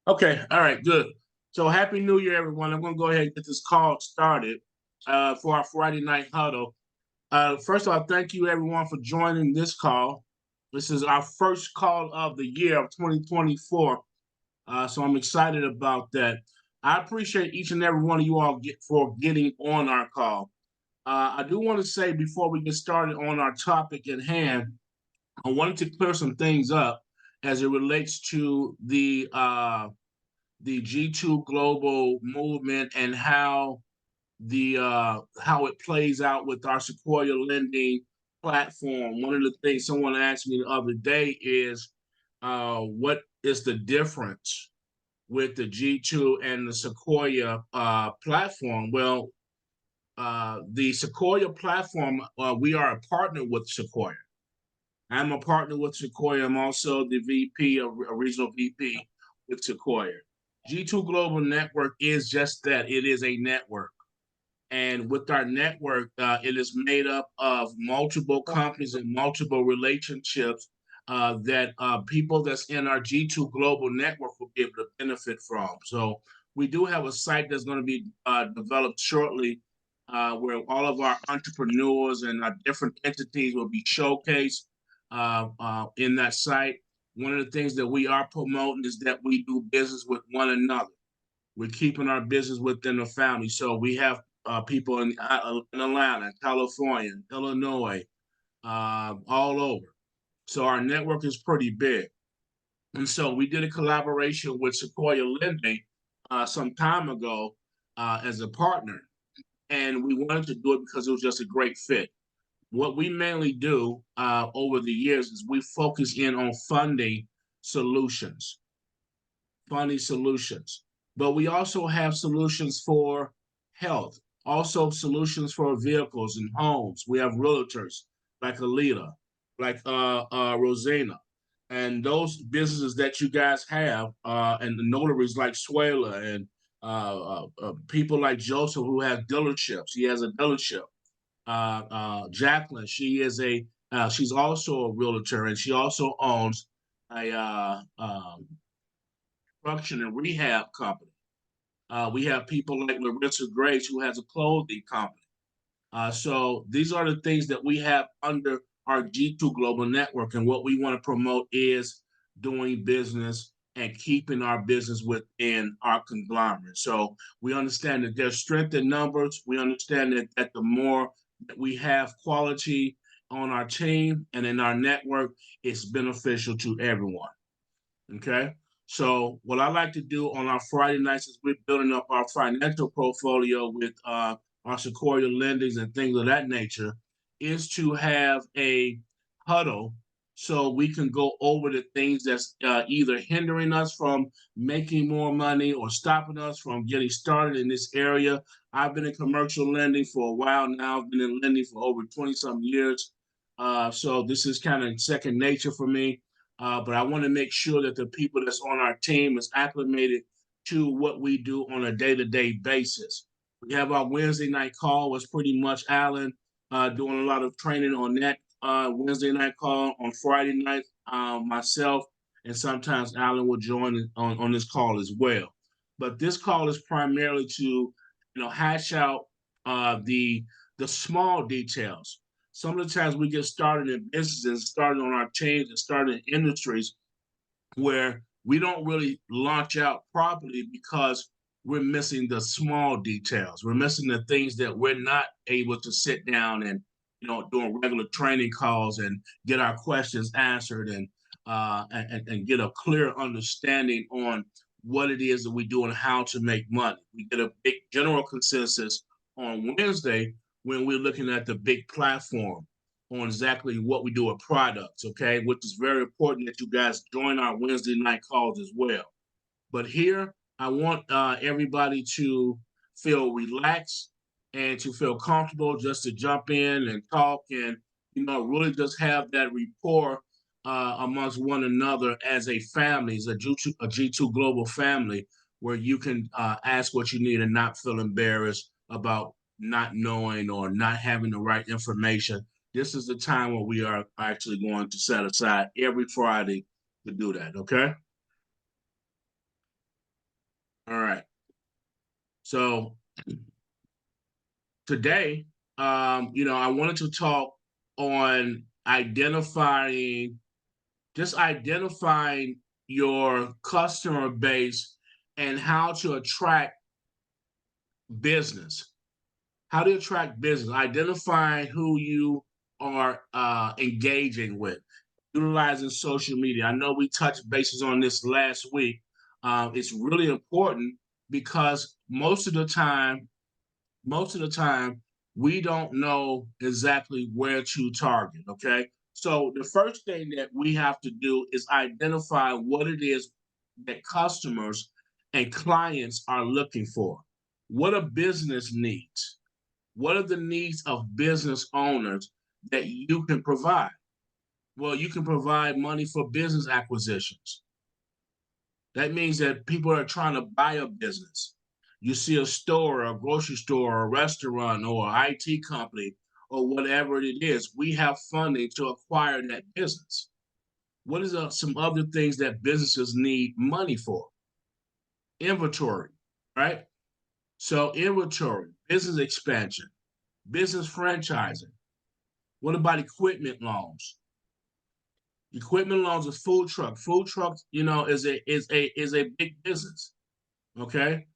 Okay, all right, good. So happy New Year, everyone. I'm going to go ahead and get this call started for our Friday night huddle. First of all, thank you everyone for joining this call. This is our first call of the year of 2024. So I'm excited about that. I appreciate each and every one of you all for getting on our call. I do want to say before we get started on our topic at hand, I wanted to clear some things up as it relates to the G2 global movement and how it plays out with our Sequoia lending platform. One of the things someone asked me the other day is what is the difference with the G2 and the Sequoia platform? Well, the Sequoia platform, we are a partner with Sequoia. I'm a partner with Sequoia. I'm also the VP, a regional VP with Sequoia. G2 Global Network is just that. It is a network. And with our network, it is made up of multiple companies and multiple relationships that people that's in our G2 Global Network will be able to benefit from. So we do have a site that's going to be developed shortly where all of our entrepreneurs and our different entities will be showcased in that site. One of the things that we are promoting is that we do business with one another. We're keeping our business within the family. So we have people in Atlanta, California, Illinois, all over. So our network is pretty big. And so we did a collaboration with Sequoia Lending some time ago as a partner. And we wanted to do it because it was just a great fit. What we mainly do over the years is we focus in on solutions, funding solutions. But we also have solutions for health, also solutions for vehicles and homes. We have realtors like Alita, like Rosina, and those businesses that you guys have, and the notaries like Suela and people like Joseph who has dealerships. He has a dealership. Jackqulin, she's also a realtor and she also owns a construction and rehab company. We have people like Larissa Grace who has a clothing company. So these are the things that we have under our G2 Global Network. And what we want to promote is doing business and keeping our business within our conglomerate. So we understand that there's strength in numbers. We understand that the more that we have quality on our team and in our network, it's beneficial to everyone. Okay. So what I like to do on our Friday nights is we're building up our financial portfolio with our Sequoia lendings and things of that nature, is to have a huddle so we can go over the things that's either hindering us from making more money or stopping us from getting started in this area. I've been in commercial lending for a while now. I've been in lending for over 20 some years. So this is kind of second nature for me. But I want to make sure that the people that's on our team is acclimated to what we do on a day-to-day basis. We have our Wednesday night call was pretty much Alan doing a lot of training on that Wednesday night call. On Friday night, myself and sometimes Alan will join on this call as well. But this call is primarily to hash out the small details. Some of the times we get started in businesses, started on our teams, and started in industries where we don't really launch out properly because we're missing the small details. We're missing the things that we're not able to sit down and doing regular training calls and get our questions answered and get a clear understanding on what it is that we do and how to make money. We get a big general consensus on Wednesday when we're looking at the big platform on exactly what we do with products, okay? Which is very important that you guys join our Wednesday night calls as well. But here, I want everybody to feel relaxed and to feel comfortable just to jump in and talk and, really just have that rapport amongst one another as a family, as a G2 global family, where you can ask what you need and not feel embarrassed about not knowing or not having the right information. This is the time where we are actually going to set aside every Friday to do that. Okay. All right. So today, I wanted to talk on identifying your customer base and how to attract business. How to attract business, identifying who you are engaging with, utilizing social media. I know we touched bases on this last week. It's really important because most of the time, we don't know exactly where to target. Okay. So the first thing that we have to do is identify what it is that customers and clients are looking for. What a business needs. What are the needs of business owners that you can provide? Well, you can provide money for business acquisitions. That means that people are trying to buy a business. You see a store, a grocery store, or a restaurant, or an IT company, or whatever it is. We have funding to acquire that business. What is some other things that businesses need money for? Inventory, right? So, inventory, business expansion, business franchising. What about equipment loans? Equipment loans, a food truck. Food trucks, is a big business. Okay,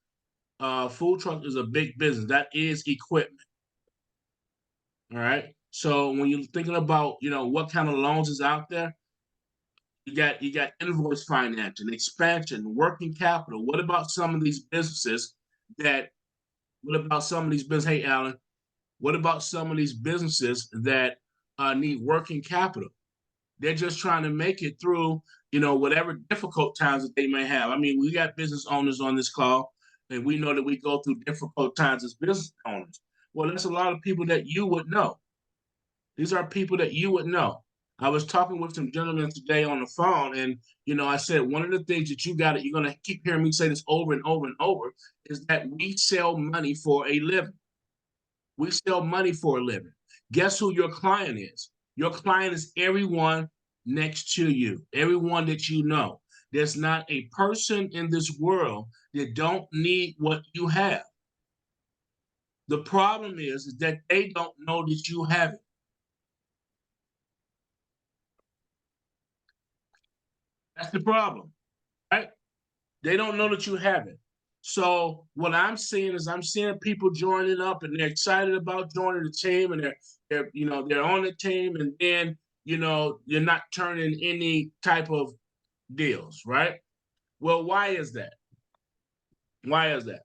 food truck is a big business. That is equipment. All right. So when you're thinking about, what kind of loans is out there, you got invoice financing, expansion, working capital. What about some of these businesses that? What about some of these business? Hey, Alan. What about some of these businesses that need working capital? They're just trying to make it through, whatever difficult times that they may have. I mean, we got business owners on this call, and we know that we go through difficult times as business owners. Well, that's a lot of people that you would know. These are people that you would know. I was talking with some gentlemen today on the phone, and I said one of the things that you're gonna keep hearing me say this over and over and over is that we sell money for a living. We sell money for a living. Guess who your client is? Your client is everyone next to you, everyone that you know. There's not a person in this world that don't need what you have. The problem is that they don't know that you have it. That's the problem, right? They don't know that you have it. So what I'm seeing is I'm seeing people joining up and they're excited about joining the team and they're on the team and then you're not turning any type of deals, right? Well, why is that? Why is that?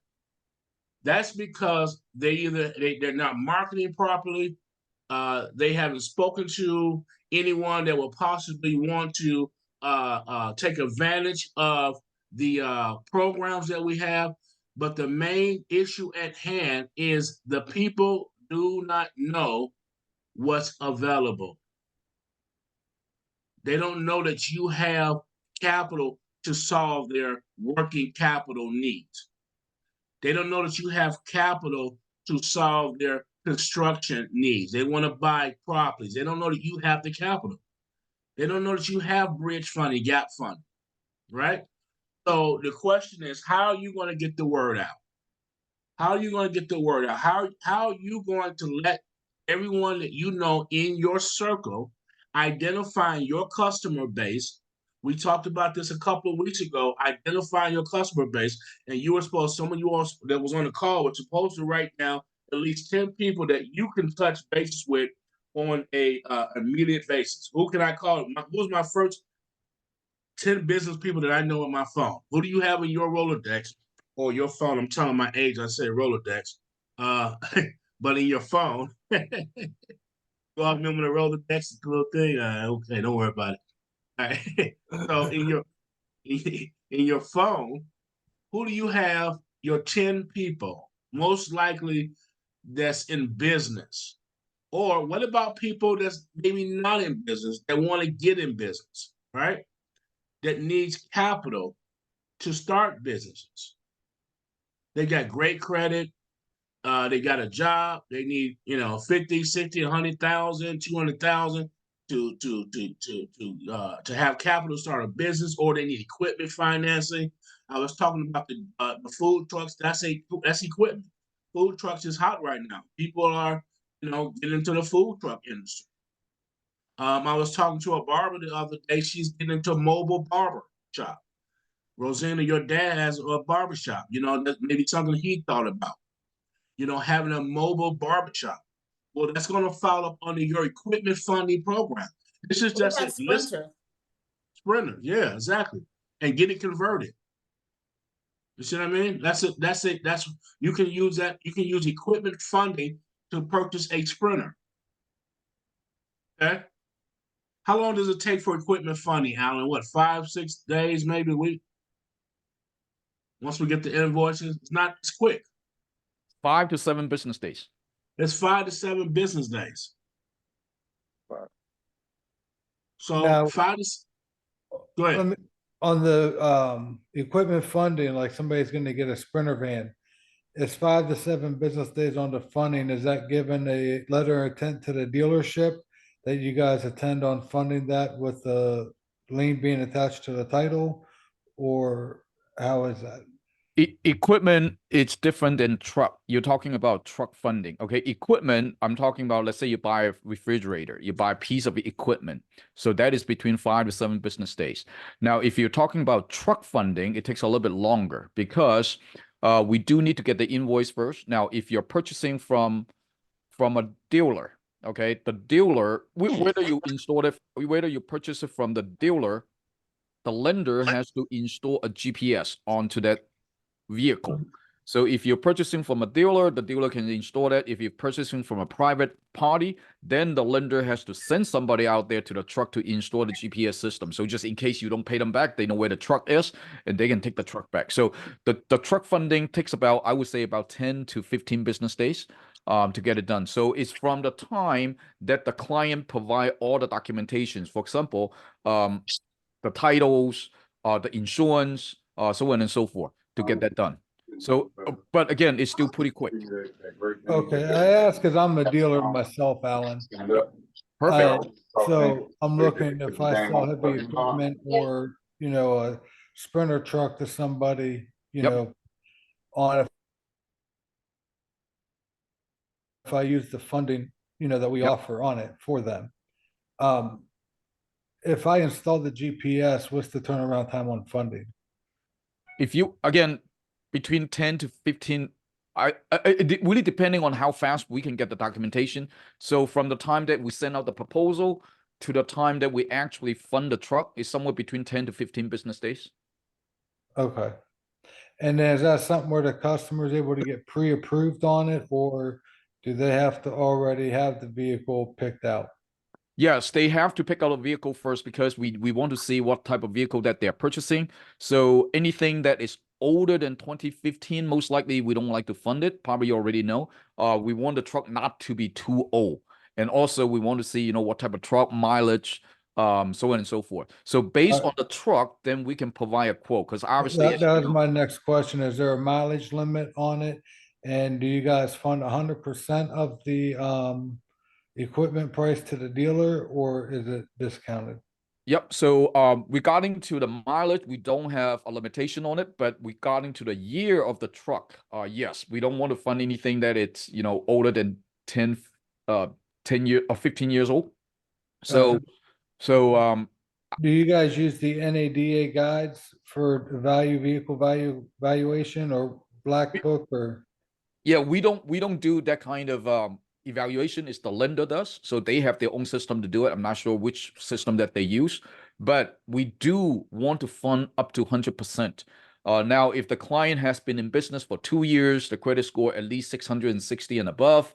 That's because they're not marketing properly. They haven't spoken to anyone that will possibly want to take advantage of the programs that we have. But the main issue at hand is the people do not know what's available. They don't know that you have capital to solve their working capital needs. They don't know that you have capital to solve their construction needs. They want to buy properties. They don't know that you have the capital. They don't know that you have bridge funding, gap funding, right? So the question is, how are you going to get the word out? How are you going to get the word out? How are you going to let everyone that you know in your circle identifying your customer base? We talked about this a couple of weeks ago, identifying your customer base, and you were supposed, some of you all that was on the call were supposed to write down at least 10 people that you can touch bases with on a immediate basis. Who can I call? Who's my first 10 business people that I know on my phone? Who do you have in your Rolodex or your phone? I'm telling my age, I say Rolodex. Uh, but in your phone, well, remember the Rolodex little thing? Okay, don't worry about it. All right. So in your phone, who do you have your 10 people most likely that's in business? Or what about people that's maybe not in business that want to get in business, right? That needs capital to start businesses. They got great credit. They got a job. They need, 50, 60, 100,000, 200,000 to have capital to start a business, or they need equipment financing. I was talking about the food trucks. That's equipment. Food trucks is hot right now. People are getting into the food truck industry. I was talking to a barber the other day. She's getting into a mobile barber shop. Rosanna, your dad has a barber shop. That's maybe something he thought about. Having a mobile barber shop. Well, that's going to fall up under your equipment funding program. This is just a Sprinter. Sprinter, yeah, exactly, and get it converted. You see what I mean? That's it. That's you can use that. You can use equipment funding to purchase a Sprinter. Okay. How long does it take for equipment funding, Alan? What, 5, 6 days, maybe a week? Once we get the invoices, it's not as quick. 5 to 7 business days. It's 5 to 7 business days. So Now, 5 to. Go ahead. On the equipment funding, like somebody's going to get a Sprinter van, it's 5 to 7 business days on the funding. Is that given a letter of intent to the dealership that you guys attend on funding that with the lien being attached to the title, or how is that? Equipment, it's different than truck. You're talking about truck funding. Okay, equipment, I'm talking about, let's say you buy a refrigerator, you buy a piece of equipment. So that is between 5 to 7 business days. Now, if you're talking about truck funding, it takes a little bit longer because we do need to get the invoice first. Now, if you're purchasing from a dealer, okay, the dealer, whether you install it, whether you purchase it from the dealer, the lender has to install a GPS onto that vehicle. So if you're purchasing from a dealer, the dealer can install that. If you're purchasing from a private party, then the lender has to send somebody out there to the truck to install the GPS system. So just in case you don't pay them back, they know where the truck is and they can take the truck back. So the truck funding takes about, I would say, about 10 to 15 business days to get it done. So it's from the time that the client provide all the documentations. For example, the titles, the insurance, so on and so forth, to get that done. So, but again, it's still pretty quick. Okay, I ask because I'm a dealer myself, Alan. Perfect. So I'm looking if I sell heavy equipment or, a Sprinter truck to somebody, on if I use the funding, that we offer on it for them. If I install the GPS, what's the turnaround time on funding? If you, again, between 10 to 15, it really depending on how fast we can get the documentation. So from the time that we send out the proposal to the time that we actually fund the truck is somewhere between 10 to 15 business days. Okay. And then is that something where the customer is able to get pre-approved on it, or do they have to already have the vehicle picked out? Yes, they have to pick out a vehicle first because we want to see what type of vehicle that they're purchasing. So anything that is older than 2015, most likely we don't like to fund it. Probably you already know. We want the truck not to be too old. And also we want to see, what type of truck mileage, so on and so forth. So based on the truck, then we can provide a quote because obviously that was my next question. Is there a mileage limit on it? And do you guys fund 100% of the equipment price to the dealer, or is it discounted? Yep. So regarding to the mileage, we don't have a limitation on it, but regarding to the year of the truck, yes, we don't want to fund anything that it's, older than 10 years or 15 years old. So do you guys use the NADA guides for vehicle valuation or black book or? Yeah, we don't do that kind of evaluation. It's the lender does, so they have their own system to do it. I'm not sure which system that they use, but we do want to fund up to 100%. Now, if the client has been in business for 2 years, the credit score at least 660 and above,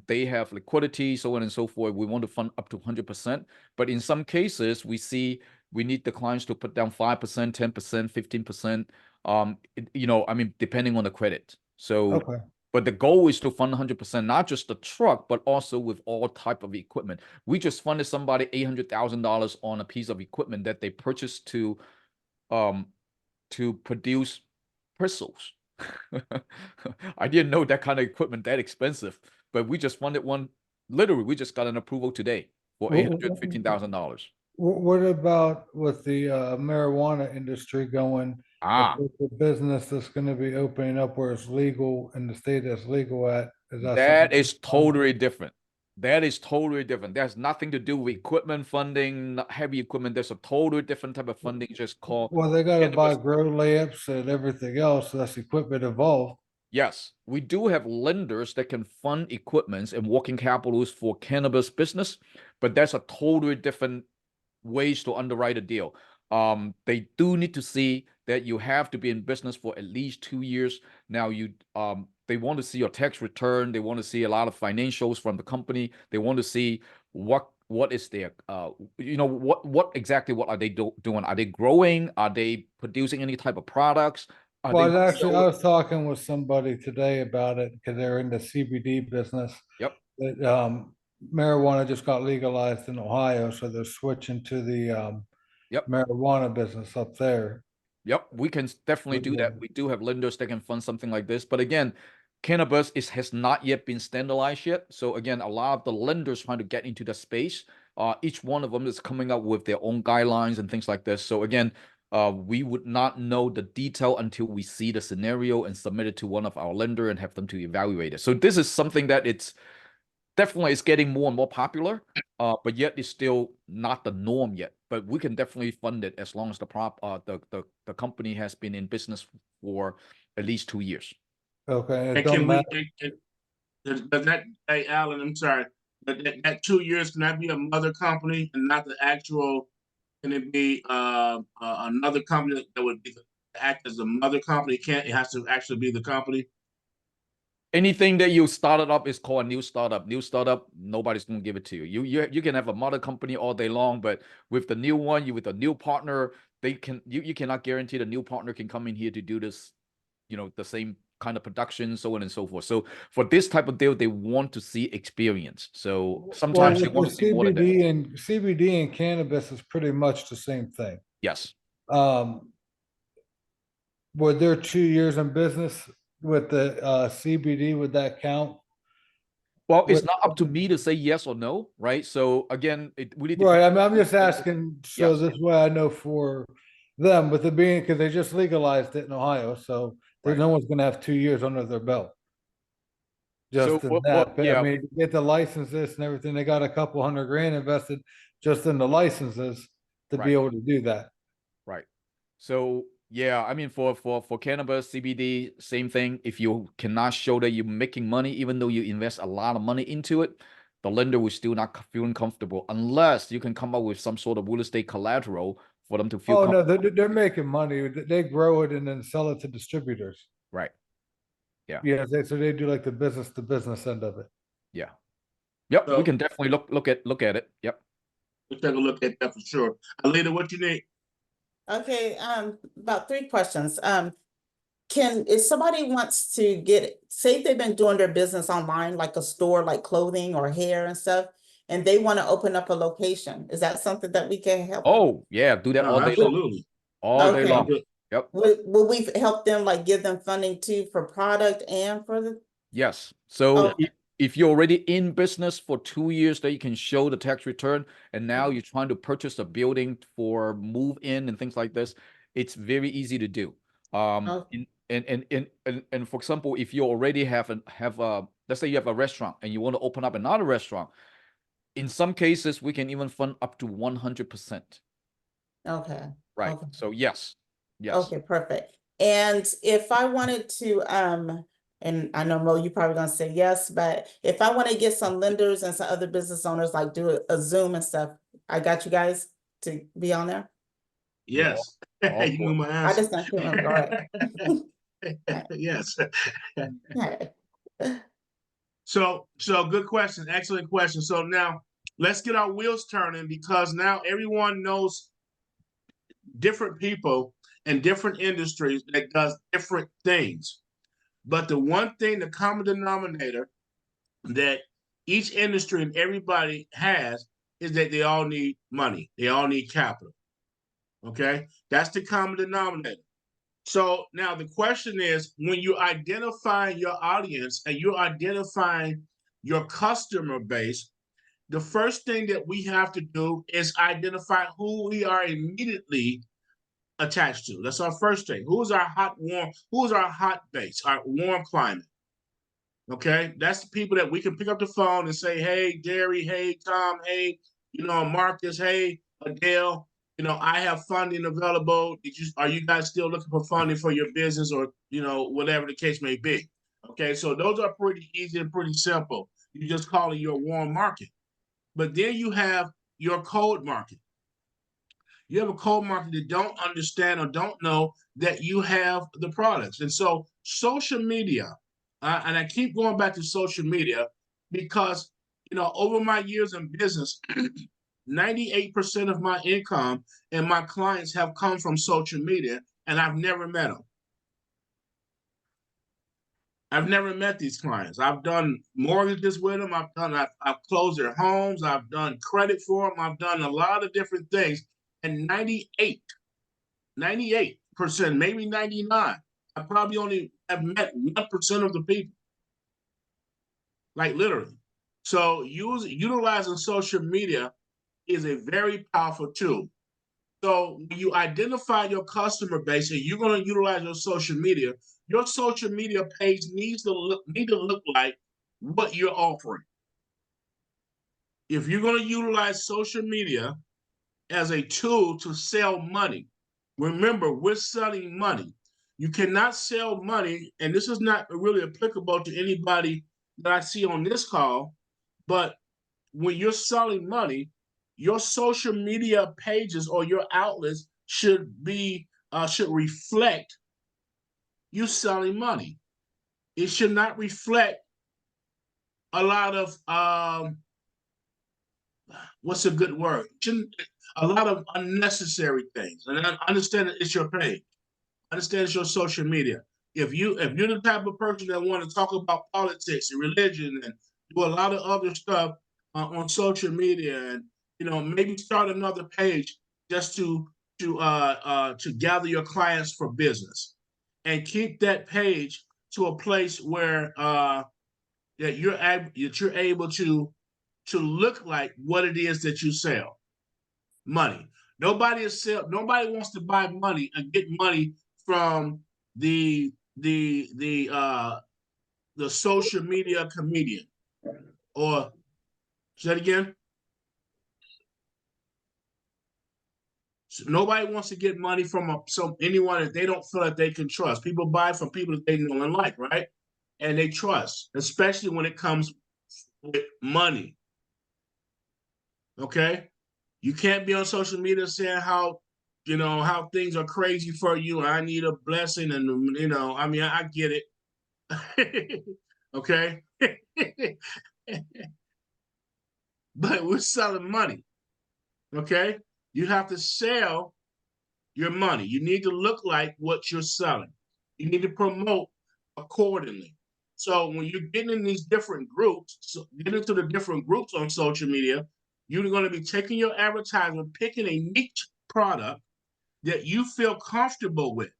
they have liquidity, so on and so forth. We want to fund up to 100%. But in some cases, we see we need the clients to put down 5%, 10%, 15%. Depending on the credit. So, okay. But the goal is to fund 100%, not just the truck, but also with all type of equipment. We just funded somebody $800,000 on a piece of equipment that they purchased to produce pistols. I didn't know that kind of equipment that expensive, but we just funded one. Literally, we just got an approval today for Wh- $815,000. What about with the marijuana industry going? If Ah, it's a business that's gonna be opening up where it's legal in the state that's legal at, is that that something? is totally different. That is totally different. There's nothing to do with equipment funding, heavy equipment. There's a totally different type of funding, just called Well, they gotta buy cannabis. grow lamps and everything else, so that's equipment involved. Yes, we do have lenders that can fund equipments and working capitals for cannabis business, but that's a totally different ways to underwrite a deal. They do need to see that you have to be in business for at least 2 years. Now they want to see your tax return. They want to see a lot of financials from the company. They want to see what is their what exactly what are they doing? Are they growing? Are they producing any type of products? Are they Well, actually, I selling? was talking with somebody today about it, because they're in the CBD business. Yep. That marijuana just got legalized in Ohio, so they're switching to the Yep. marijuana business up there. Yep, we can definitely do that. We do have lenders that can fund something like this. But again, cannabis has not yet been standardized yet. So again, a lot of the lenders trying to get into the space. Each one of them is coming up with their own guidelines and things like this. So again, we would not know the detail until we see the scenario and submit it to one of our lender and have them to evaluate it. So this is something that it's getting more and more popular, but yet it's still not the norm yet. But we can definitely fund it as long as the company has been in business for at least 2 years. Okay, it And don't can we, matter. does that, hey, Alan, I'm sorry, but that 2 years, can that be a mother company and not the actual, can it be another company that would be act as a mother company? It has to actually be the company? Anything that you started up is called a new startup. New startup, nobody's gonna give it to you. You can have a mother company all day long, but with the new one, with a new partner, you cannot guarantee the new partner can come in here to do this, the same kind of production, so on and so forth. So for this type of deal, they want to see experience. So Well, sometimes they with want the to see more than that. CBD and cannabis is pretty much the same thing. Yes. Were there 2 years in business with the CBD, would that count? Well, it's With, not up to me to say yes or no, right? So again, it really right, depends. I'm just asking, so Yes. this way I know for them, with it being, because they just legalized it in Ohio, so there's Right. no one's gonna have 2 years under their belt. So Just in that, but I yeah, mean, to get the licenses and everything, they got a couple $100,000 invested just in the licenses to be right. able to do that. Right. So yeah, I mean for cannabis, CBD, same thing. If you cannot show that you're making money, even though you invest a lot of money into it, the lender will still not feeling comfortable unless you can come up with some sort of real estate collateral for them to feel Oh, no, comfortable. they're making money. They grow it and then sell it to distributors. Right. Yeah. Yeah, so they do like the business to business end of it. Yeah. Yep. We So can definitely look at it. Yep. we'll take a look at that for sure. Alita, what you need? Okay, about 3 questions. If somebody wants to say if they've been doing their business online, like a store, like clothing or hair and stuff, and they want to open up a location, is that something that we can help? Oh, yeah, do that all day long. Absolutely. All day Okay. long. Yep. Will we help them, like give them funding too for product and for the? Yes. So Okay. if you're already in business for 2 years, that you can show the tax return, and now you're trying to purchase a building for move in and things like this, it's very easy to do. Okay. And for example, if you already have let's say you have a restaurant and you want to open up another restaurant, in some cases we can even fund up to 100%. Okay. Right. Okay. So yes. Okay, perfect. And if I wanted to, and I know Mo, you probably gonna say yes, but if I want to get some lenders and some other business owners, like do a Zoom and stuff, I got you guys to be on there. Yes. all You knew my I answer. just can't remember. All right. Yes. Okay. So good question. Excellent question. So now let's get our wheels turning, because now everyone knows different people in different industries that does different things. But the one thing, the common denominator that each industry and everybody has is that they all need money. They all need capital. Okay? That's the common denominator. So now the question is, when you're identifying your audience and you're identifying your customer base, the first thing that we have to do is identify who we are immediately attached to. That's our first thing. Who's our hot base, our warm climate? Okay, that's the people that we can pick up the phone and say, hey, Gary, hey, Tom, hey, Marcus, hey, Adele, I have funding available. Are you guys still looking for funding for your business, or, whatever the case may be? Okay, so those are pretty easy and pretty simple. You just call it your warm market. But then you have your cold market. You have a cold market that don't understand or don't know that you have the products. And so social media, and I keep going back to social media because, over my years in business, 98% of my income and my clients have come from social media, and I've never met them. I've never met these clients. I've done mortgages with them. I've closed their homes. I've done credit for them. I've done a lot of different things. And 98%, maybe 99%, I probably only have met 1% of the people. Like literally. So utilizing social media is a very powerful tool. So when you identify your customer base and you're going to utilize your social media page needs to look like what you're offering. If you're going to utilize social media as a tool to sell money, remember, we're selling money. You cannot sell money, and this is not really applicable to anybody that I see on this call, but when you're selling money, your social media pages or your outlets should reflect you selling money. It should not reflect a lot of what's a good word? A lot of unnecessary things. And I understand that it's your page. I understand it's your social media. If you're the type of person that want to talk about politics and religion and do a lot of other stuff on social media, and maybe start another page just to gather your clients for business, and keep that page to a place where that you're able to look like what it is that you sell. Money. Nobody wants to buy money and get money from the social media comedian. Or say it again. So nobody wants to get money from anyone that they don't feel that they can trust. People buy from people that they know and like, right? And they trust, especially when it comes with money. Okay? You can't be on social media saying how things are crazy for you. I need a blessing, and I get it. Okay? But we're selling money. Okay? You have to sell your money. You need to look like what you're selling. You need to promote accordingly. So when you're getting in these different groups, get into the different groups on social media, you're going to be taking your advertisement, picking a niche product that you feel comfortable with.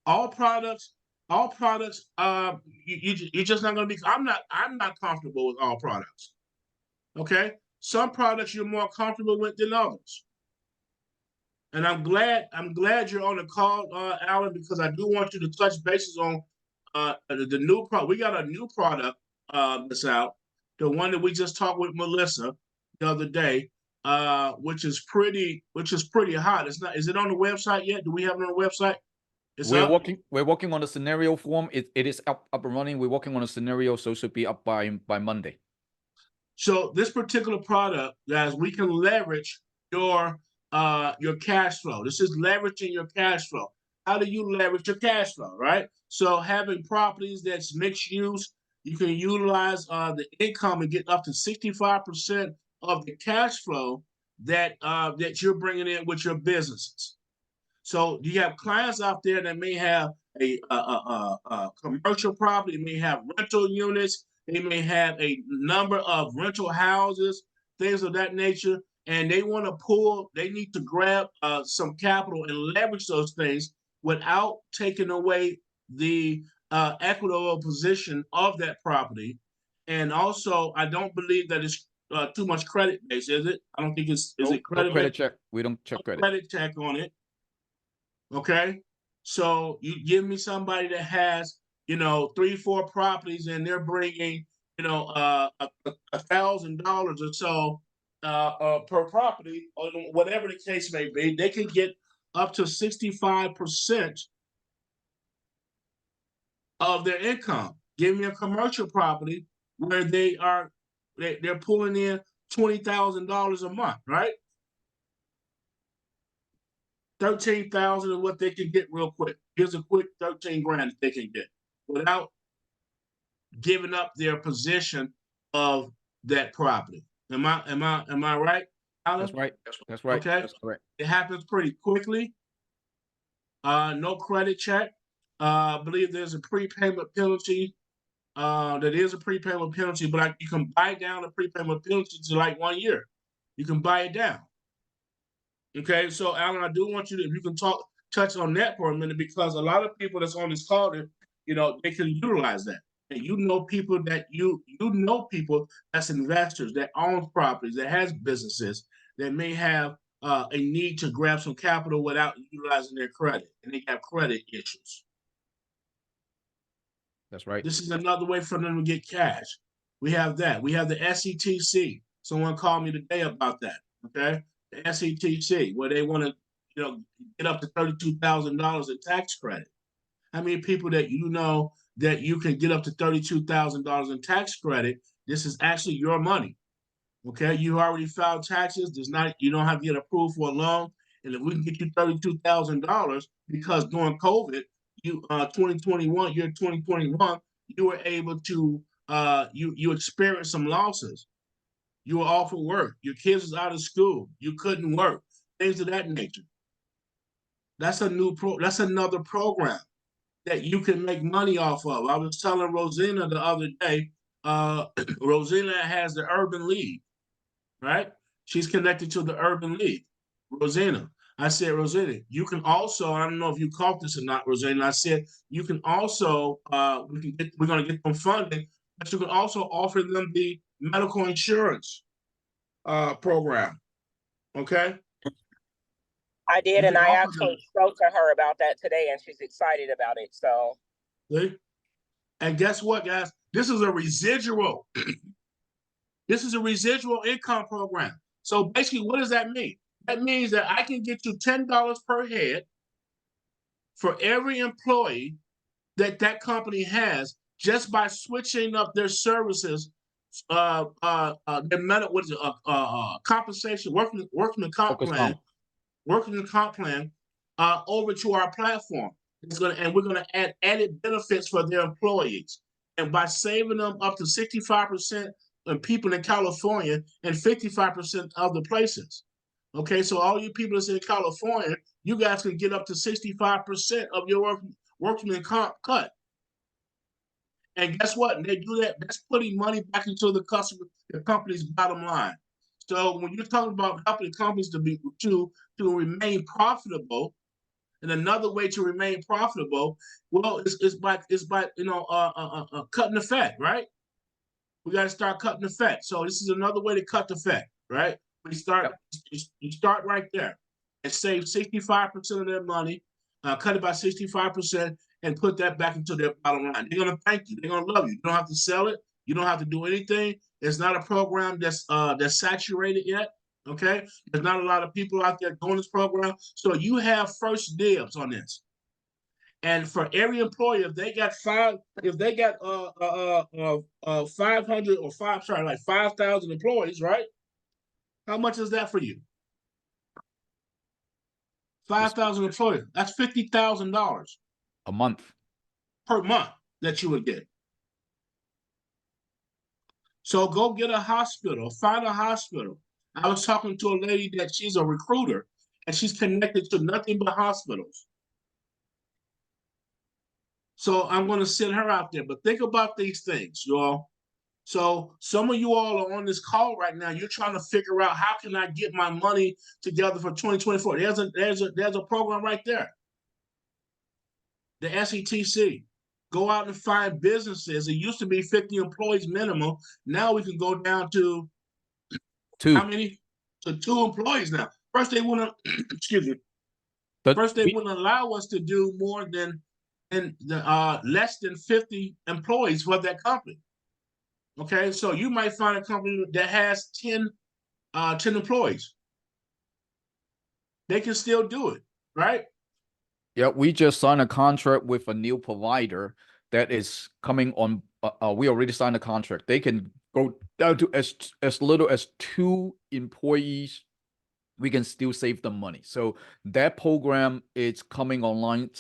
All products, you're just not going to be. I'm not comfortable with all products. Okay, some products you're more comfortable with than others. And I'm glad you're on the call, Alan, because I do want you to touch bases on the new product. We got a new product that's out, the one that we just talked with Melissa the other day, which is pretty hot. It's not. Is it on the website yet? Do we have it on the website? We're working on the scenario form. It is up and running. We're working on a scenario, so it should be up by Monday. So this particular product, guys, we can leverage your cash flow. This is leveraging your cash flow. How do you leverage your cash flow, right? So having properties that's mixed use, you can utilize the income and get up to 65% of the cash flow that you're bringing in with your businesses. So you have clients out there that may have a commercial property, may have rental units, they may have a number of rental houses, things of that nature, and they need to grab some capital and leverage those things without taking away the equitable position of that property. And also, I don't believe that it's too much credit based, is it? I don't think it's, is No, it credit no credit based? check. We don't check credit. Credit check on it. Okay. So you give me somebody that has, 3-4 properties and they're bringing, $1,000 or so per property, or whatever the case may be, they can get up to 65% of their income. Give me a commercial property where they're pulling in $20,000 a month, right? 13,000 is what they can get real quick. Here's a quick 13 grand that they can get without giving up their position of that property. Am I right, Alan? That's right. That's right. Okay. That's correct. It happens pretty quickly. No credit check. I believe there's a prepayment penalty. That is a prepayment penalty, but you can buy down the prepayment penalty to like 1 year. You can buy it down. Okay, so Alan, I do want you to, if you can touch on that for a minute, because a lot of people that's on this call, they can utilize that. And people that's investors that own properties, that has businesses that may have a need to grab some capital without utilizing their credit, and they have credit issues. That's right. This is another way for them to get cash. We have that. We have the SETC. Someone called me today about that. Okay, the SETC, where they want to, get up to $32,000 in tax credit. How many people that that you can get up to $32,000 in tax credit? This is actually your money. Okay, you already filed taxes. You don't have to get approved for a loan, and if we can get you $32,000, because during COVID, 2021, year 2021, you were able to you experienced some losses. You were off of work. Your kids was out of school. You couldn't work. Things of that nature. That's another program that you can make money off of. I was telling Rosina the other day. Rosina has the Urban League, right? She's connected to the Urban League. Rosina. I said, Rosina, you can also, I don't know if you caught this or not, Rosina. I said, you can also, we're going to get them funding, but you can also offer them the medical insurance program. Okay. I did, You and can I offer actually them. spoke to her about that today, and she's excited about it. So, See? And guess what, guys? This is a residual. This is a residual income program. So basically, what does that mean? That means that I can get you $10 per head for every employee that company has, just by switching up their services, their compensation, working comp plan, over to our platform. We're gonna add added benefits for their employees, and by saving them up to 65% of people in California and 55% of the places. Okay, so all you people that's in California, you guys can get up to 65% of your workman comp cut. And guess what? They do that. That's putting money back into the company's bottom line. So when you're talking about helping companies to remain profitable, and another way to remain profitable, well, it's by cutting the fat, right? We got to start cutting the fat. So this is another way to cut the fat, right? You start right there and save 65% of their money, cut it by 65%, and put that back into their bottom line. They're gonna thank you. They're gonna love you. You don't have to sell it. You don't have to do anything. It's not a program that's saturated yet. Okay, there's not a lot of people out there doing this program, so you have first dibs on this. And for every employer, if they got 500 or 5,000 employees, right? How much is that for you? 5,000 employees. That's $50,000 a month per month that you would get. So go get a hospital, find a hospital. I was talking to a lady that she's a recruiter, and she's connected to nothing but hospitals. So I'm going to send her out there. But think about these things, y'all. So some of you all are on this call right now. You're trying to figure out, how can I get my money together for 2024? There's a program right there. The SETC. go out and find businesses. It used to be 50 employees minimum. Now we can go down to how 2. many? To 2 employees now. First they wouldn't, excuse me. But First they we- wouldn't allow us to do more than less than 50 employees for that company. Okay, so you might find a company that has 10 employees. They can still do it, right? yeah, we just signed a contract with a new provider that is coming on. We already signed a contract. They can go down to as little as 2 employees. We can still save them money. So that program is coming online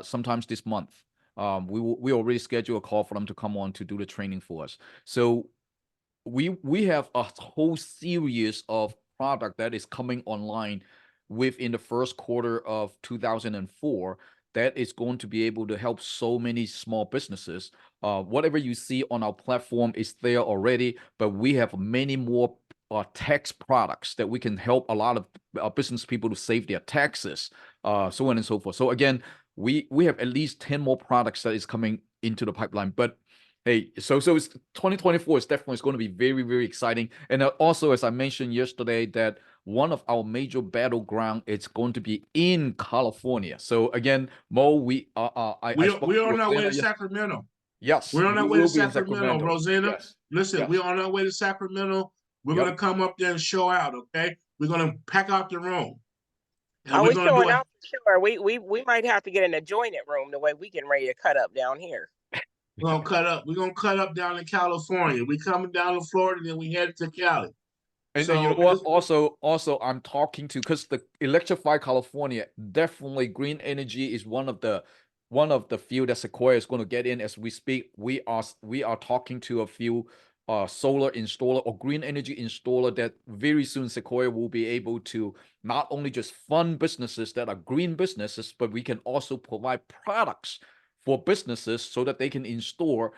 sometimes this month. We already scheduled a call for them to come on to do the training for us. So we have a whole series of product that is coming online within the first quarter of 2004 that is going to be able to help so many small businesses. Whatever you see on our platform is there already, but we have many more tax products that we can help a lot of business people to save their taxes, so on and so forth. So again, we have at least 10 more products that is coming into the pipeline. But hey, so it's 2024 is definitely going to be very, very exciting. And also, as I mentioned yesterday, that one of our major battleground is going to be in California. So again, Mo, we're on our way to Sacramento. Yes, We're on our we way to will be in Sacramento, Rosanna. Yes. Listen, Yes. we're on our way to Sacramento. We're Yep. gonna come up there and show out, okay? We're gonna pack out the room. And Are we're we gonna showing do it. out for sure? We might have to get an adjoining room the way we getting ready to cut up down here. We're gonna cut up. We're gonna cut up down in California. We coming down to Florida, then we head to Cali. And So you know what? Also, I'm talking to, because the Electrify California, definitely green energy is one of the field that Sequoia is going to get in as we speak. We are talking to a few solar installer or green energy installer that very soon Sequoia will be able to not only just fund businesses that are green businesses, but we can also provide products for businesses so that they can install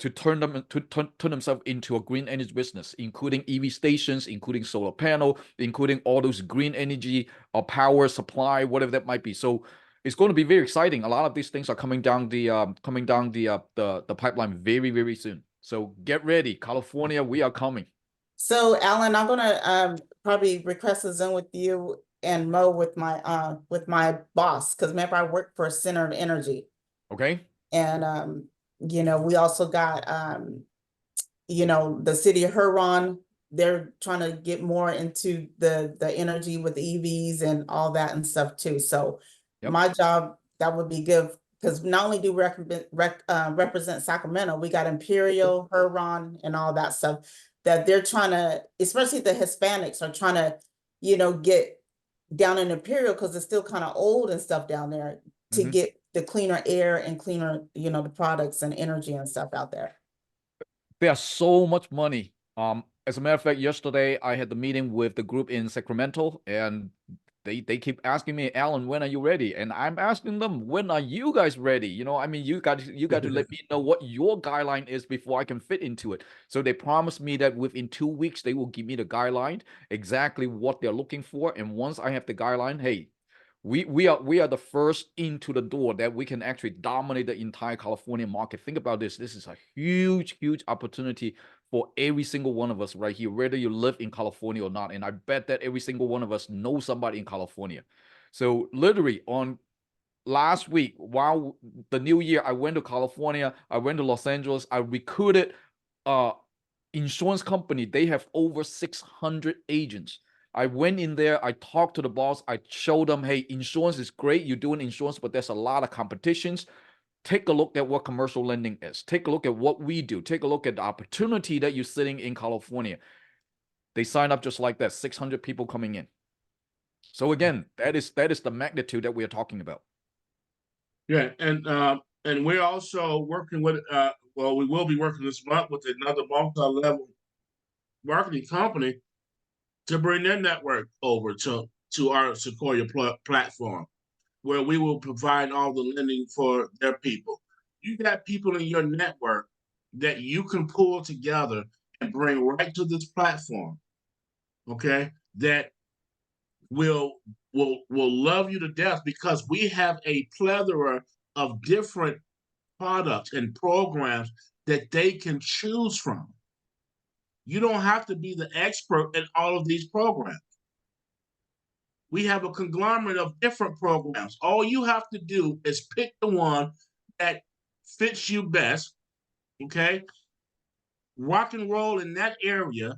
to turn themselves into a green energy business, including EV stations, including solar panel, including all those green energy or power supply, whatever that might be. So it's going to be very exciting. A lot of these things are coming down the pipeline very, very soon. So get ready, California, we are coming. So Alan, I'm gonna probably request a Zoom with you and Mo with my boss, because remember I work for Center of Energy. Okay. And you know, we also got you know, the city of Huron. They're trying to get more into the energy with EVs and all that and stuff too. So Yep. my job, that would be good, because not only do we represent Sacramento, we got Imperial, Huron, and all that stuff that they're trying to, especially the Hispanics are trying to, you know, get down in Imperial, because it's still kind of old and stuff down there, to Mhm. get the cleaner air and cleaner, you know, the products and energy and stuff out there. There's so much money. As a matter of fact, yesterday I had the meeting with the group in Sacramento, and they keep asking me, Alan, when are you ready? And I'm asking them, when are you guys ready? You know, I mean, you got to let me know what your guideline is before I can fit into it. So they promised me that within 2 weeks they will give me the guideline, exactly what they're looking for. And once I have the guideline, hey, we are the first into the door that we can actually dominate the entire California market. Think about this. This is a huge, huge opportunity for every single one of us right here, whether you live in California or not. And I bet that every single one of us knows somebody in California. So literally on last week, while the new year, I went to California, I went to Los Angeles, I recruited insurance company. They have over 600 agents. I went in there, I talked to the boss, I showed them, hey, insurance is great, you're doing insurance, but there's a lot of competitions. Take a look at what commercial lending is. Take a look at what we do. Take a look at the opportunity that you're sitting in California. They sign up just like that, 600 people coming in. So again, that is the magnitude that we are talking about. Yeah, and we're also working with well, we will be working this month with another multi-level marketing company to bring their network over to our Sequoia platform, where we will provide all the lending for their people. You got people in your network that you can pull together and bring right to this platform, okay? That will love you to death, because we have a plethora of different products and programs that they can choose from. You don't have to be the expert in all of these programs. We have a conglomerate of different programs. All you have to do is pick the one that fits you best, okay? Rock and roll in that area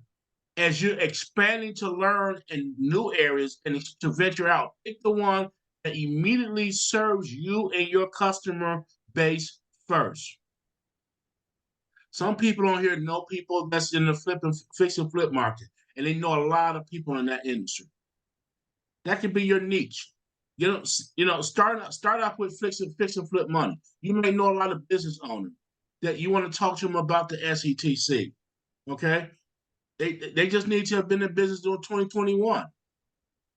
as you're expanding to learn in new areas and to venture out. Pick the one that immediately serves you and your customer base first. Some people on here know people that's in the flip and fix and flip market, and they know a lot of people in that industry. That could be your niche. You know, start off with fix and flip money. You may know a lot of business owners that you want to talk to them about the SETC. Okay, they just need to have been in business during 2021.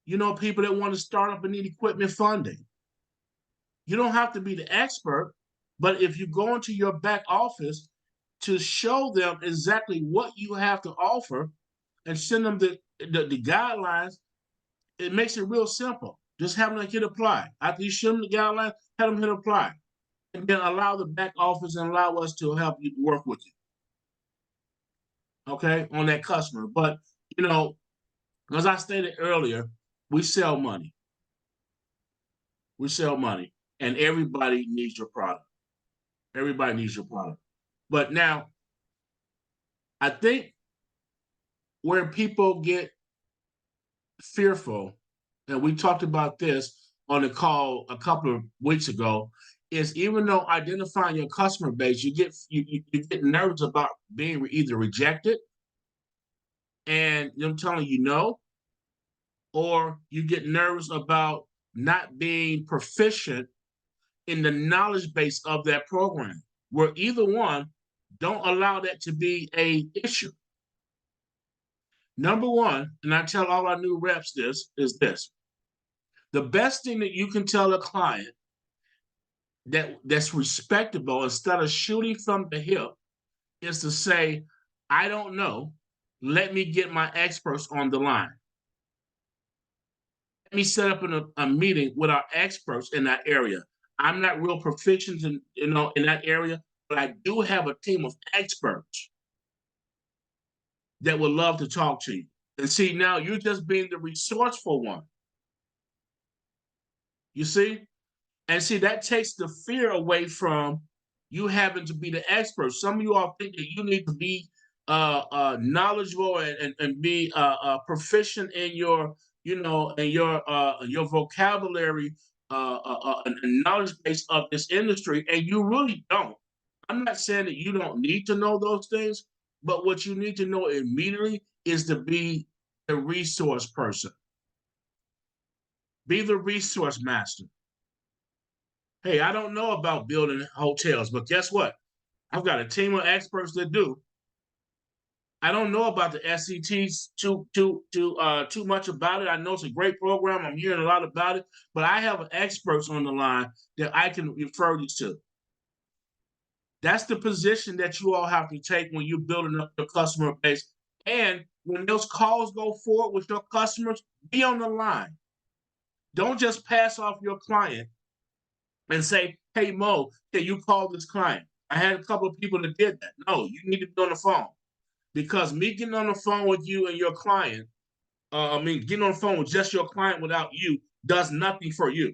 You know, people that want to start up and need equipment funding. You don't have to be the expert, but if you go into your back office to show them exactly what you have to offer and send them the guidelines, it makes it real simple. Just have them hit apply. After you show them the guidelines, have them hit apply. And then allow the back office and allow us to help you work with you. Okay, on that customer. But, you know, as I stated earlier, we sell money. We sell money. And everybody needs your product. Everybody needs your product. But now, I think where people get fearful, and we talked about this on the call a couple of weeks ago, is even though identifying your customer base, you get nervous about being either rejected and them telling you no, or you get nervous about not being proficient in the knowledge base of that program, where either one, don't allow that to be an issue. Number one, and I tell all our new reps this, is this. The best thing that you can tell a client that's respectable instead of shooting from the hip is to say, I don't know. Let me get my experts on the line. Let me set up a meeting with our experts in that area. I'm not real proficient in that area, but I do have a team of experts that would love to talk to you. And see, now you're just being the resourceful one. You see? And see, that takes the fear away from you having to be the expert. Some of you all think that you need to be knowledgeable and be proficient in your, in your vocabulary and knowledge base of this industry, and you really don't. I'm not saying that you don't need to know those things, but what you need to know immediately is to be the resource person. Be the resource master. Hey, I don't know about building hotels, but guess what? I've got a team of experts that do. I don't know about the SETs too much about it. I know it's a great program. I'm hearing a lot about it, but I have experts on the line that I can refer you to. That's the position that you all have to take when you're building up your customer base. And when those calls go forward with your customers, be on the line. Don't just pass off your client and say, hey, Mo, can you call this client? I had a couple of people that did that. No, you need to be on the phone. Because me getting on the phone with you and your client, getting on the phone with just your client without you does nothing for you.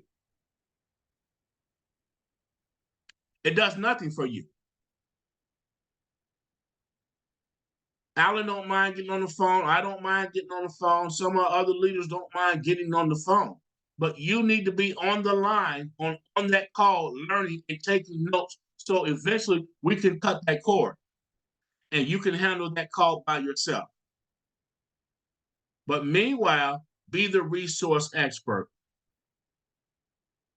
It does nothing for you. Alan don't mind getting on the phone. I don't mind getting on the phone. Some of our other leaders don't mind getting on the phone. But you need to be on the line, on that call, learning and taking notes, so eventually we can cut that cord and you can handle that call by yourself. But meanwhile, be the resource expert.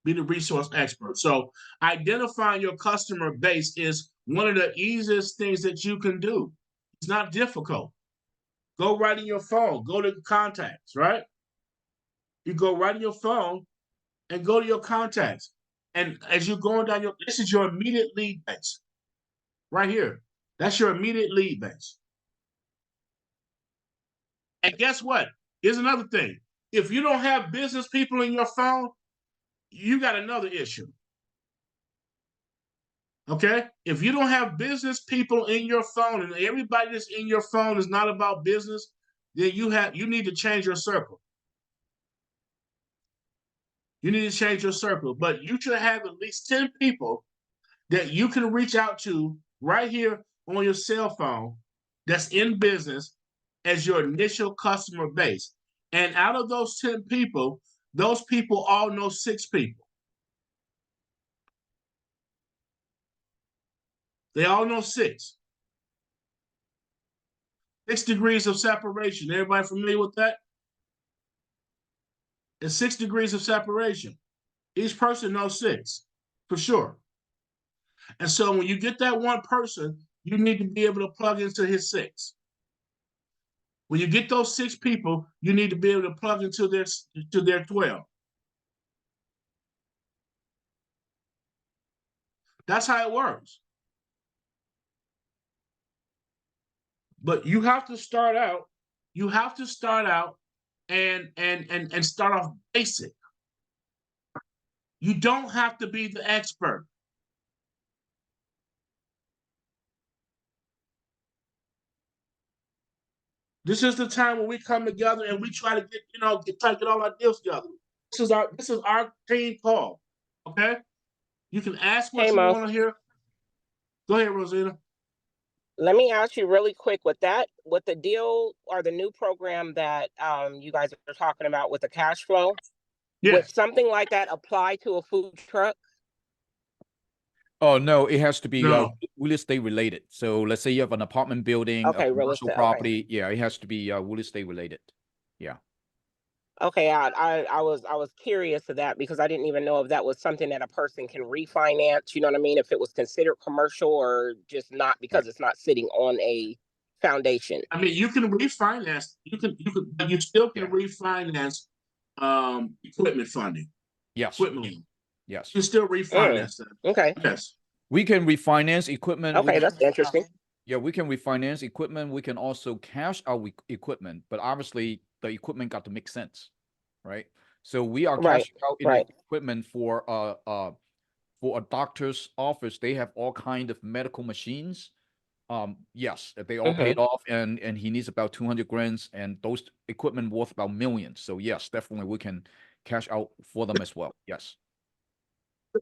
Be the resource expert. So identifying your customer base is one of the easiest things that you can do. It's not difficult. Go right in your phone. Go to contacts, right? You go right in your phone and go to your contacts. And as you're going down this is your immediate lead base. Right here. That's your immediate lead base. And guess what? Here's another thing. If you don't have business people in your phone, you got another issue. Okay? If you don't have business people in your phone and everybody that's in your phone is not about business, then you need to change your circle. You need to change your circle, but you should have at least 10 people that you can reach out to right here on your cell phone that's in business as your initial customer base. And out of those 10 people, those people all know 6 people. They all know 6. 6 degrees of separation. Everybody familiar with that? It's 6 degrees of separation. Each person knows 6, for sure. And so when you get that one person, you need to be able to plug into his 6. When you get those 6 people, you need to be able to plug into their 12. That's how it works. But you have to start out. You have to start out and start off basic. You don't have to be the expert. This is the time when we come together and we try to get all our deals together. This is our team call. Okay? You can ask what Hey, you Mo. want to hear. Go ahead, Rosina. Let me ask you really quick with the deal or the new program that you guys are talking about with the cash flow. Yeah. Would something like that apply to a food truck? Oh no, it has to be No. real estate related. So let's say you have an apartment building, Okay, a real commercial estate, okay. property. Yeah, it has to be real estate related. Yeah. Okay, I was curious to that because I didn't even know if that was something that a person can refinance. You know what I mean? If it was considered commercial or just not because it's not sitting on a foundation. I mean, you can refinance. But you still can refinance equipment funding. Yes. Equipment. Yes. You can still refinance that. Okay. Yes. We can refinance equipment. Okay, that's interesting. Yeah, we can refinance equipment. We can also cash out equipment, but obviously the equipment got to make sense, right? So we are Right, cashing out in right. equipment for a doctor's office. They have all kind of medical machines. Yes, if they all paid off, and he needs about 200 grand, and those equipment worth about millions. So yes, definitely we can cash out for them as well. Yes.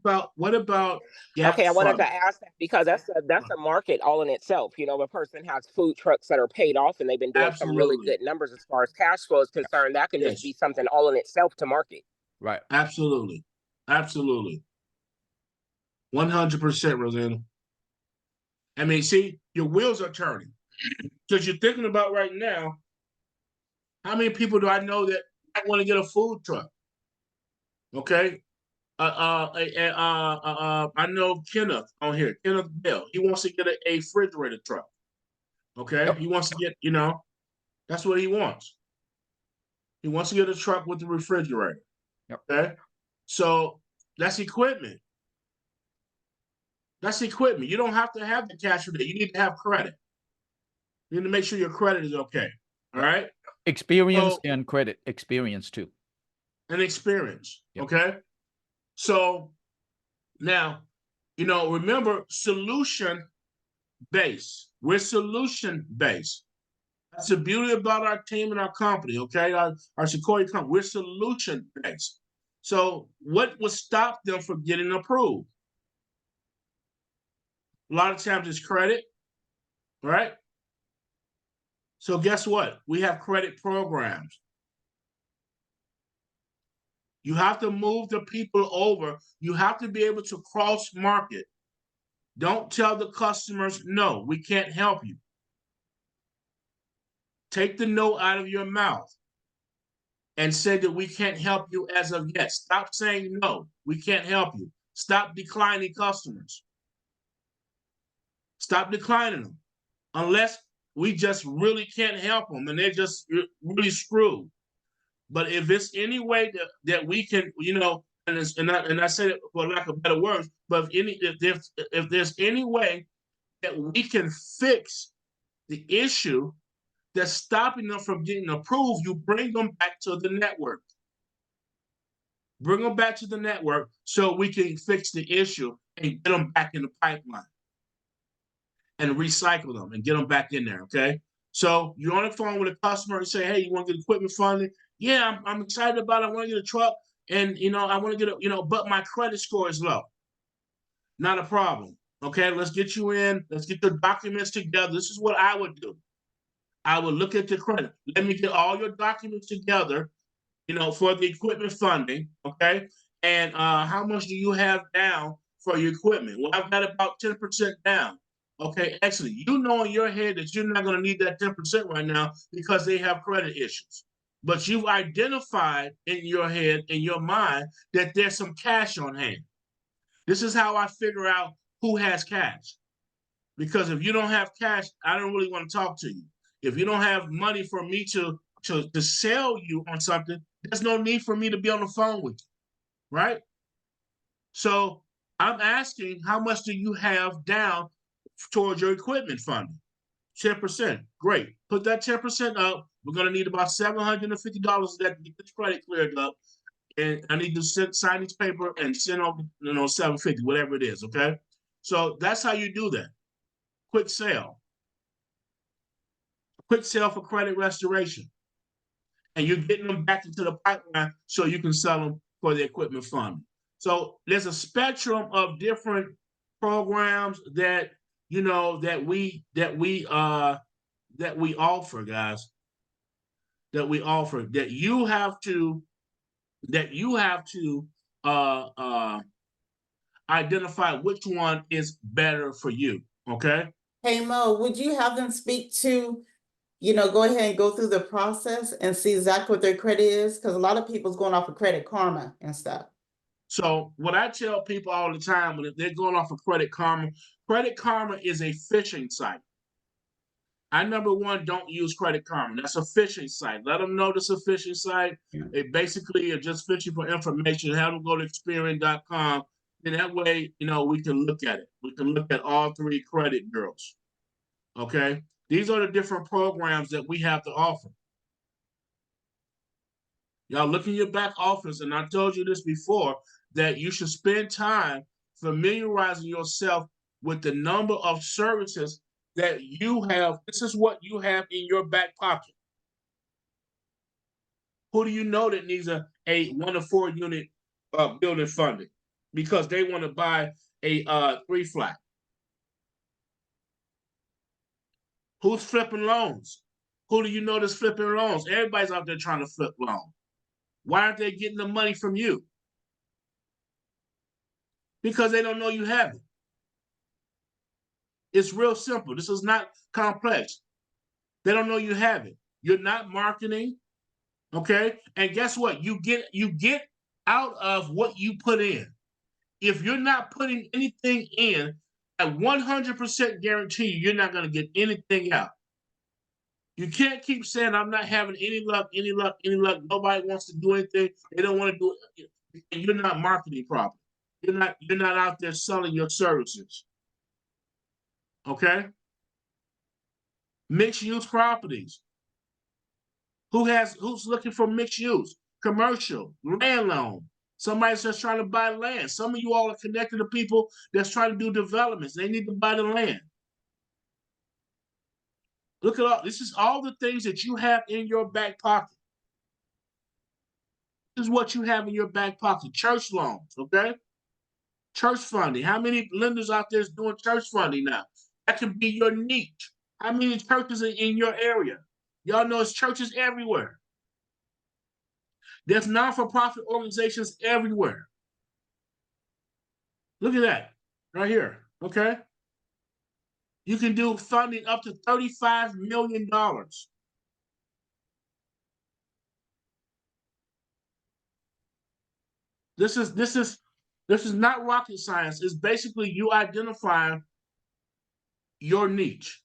What about gap Okay, I wanted funding? to ask that because that's a market all in itself. You know, if a person has food trucks that are paid off and they've been doing some really Absolutely. good numbers as far as cash flow is concerned, that can just Yes. be something all in itself to market. Right. Absolutely. Absolutely. 100%, Rosanna. I mean, see, your wheels are turning. Because you're thinking about right now, how many people do I know that I want to get a food truck? Okay. I know Kenneth on here, Kenneth Bell. He wants to get a refrigerator truck. Okay. Yep. He wants to get, that's what he wants. He wants to get a truck with a refrigerator. Yep. Okay. So that's equipment. That's equipment. You don't have to have the cash for that. You need to have credit. You need to make sure your credit is okay. All right. Experience and credit experience too. And experience. Yep. Okay. So now, remember solution based. We're solution based. That's the beauty about our team and our company. Okay. Our Sequoia company. We're solution based. So what would stop them from getting approved? A lot of times it's credit, right? So guess what? We have credit programs. You have to move the people over. You have to be able to cross market. Don't tell the customers, no, we can't help you. Take the no out of your mouth and say that we can't help you as of yet. Stop saying no, we can't help you. Stop declining customers. Stop declining them. Unless we just really can't help them and they're just really screwed. But if it's any way that we can, and I say it for lack of better words, but if there's any way that we can fix the issue that's stopping them from getting approved, you bring them back to the network. Bring them back to the network so we can fix the issue. and get them back in the pipeline and recycle them and get them back in there, okay? So you're on the phone with a customer and say, hey, you want to get equipment funding? Yeah, I'm excited about it. I want to get a truck and, I want to get but my credit score is low. Not a problem, okay? Let's get you in. Let's get the documents together. This is what I would do. I would look at the credit. Let me get all your documents together, for the equipment funding, okay? And how much do you have down for your equipment? Well, I've got about 10% down. Okay, excellent. You know in your head that you're not going to need that 10% right now because they have credit issues. But you've identified in your head, in your mind, that there's some cash on hand. This is how I figure out who has cash. Because if you don't have cash, I don't really want to talk to you. If you don't have money for me to sell you on something, there's no need for me to be on the phone with you, right? So I'm asking, how much do you have down towards your equipment funding? 10%. Great. Put that 10% up. We're going to need about $750 of that to get this credit cleared up. And I need to sign this paper and send over, $750, whatever it is, okay? So that's how you do that. Quick sale. Quick sale for credit restoration. And you're getting them back into the pipeline so you can sell them for the equipment fund. So there's a spectrum of different programs that that we offer, guys. That we offer, that you have to identify which one is better for you. Okay. Hey Mo, would you have them speak to, go ahead and go through the process and see exactly what their credit is? Because a lot of people's going off of Credit Karma and stuff. So what I tell people all the time when they're going off of Credit Karma is a phishing site. I, number one, don't use Credit Karma. That's a phishing site. Let them know it's a phishing site. It basically are just fishing for information. Have them go to Experian.com. And that way, we can look at it. We can look at all three credit bureaus. Okay? These are the different programs that we have to offer. Y'all look in your back office, and I told you this before, that you should spend time familiarizing yourself with the number of services that you have. This is what you have in your back pocket. Who do you know that needs a 1 to 4 unit building funding because they want to buy a 3-flat? Who's flipping loans? Who do you know that's flipping loans? Everybody's out there trying to flip loans. Why aren't they getting the money from you? Because they don't know you have it. It's real simple. This is not complex. They don't know you have it. You're not marketing, okay? And guess what? You get out of what you put in. If you're not putting anything in, I 100% guarantee you're not going to get anything out. You can't keep saying, I'm not having any luck. Nobody wants to do anything. They don't want to do it. And you're not marketing properly. You're not out there selling your services. Okay? Mixed use properties. Who's looking for mixed use? Commercial, land loan. Somebody's just trying to buy land. Some of you all are connected to people that's trying to do developments. They need to buy the land. Look at all, this is all the things that you have in your back pocket. This is what you have in your back pocket. Church loans, okay? Church funding. How many lenders out there is doing church funding now? That could be your niche. How many churches are in your area? Y'all know it's churches everywhere. There's non-for-profit organizations everywhere. Look at that right here, okay? You can do funding up to $35 million. This is not rocket science. It's basically you identifying your niche.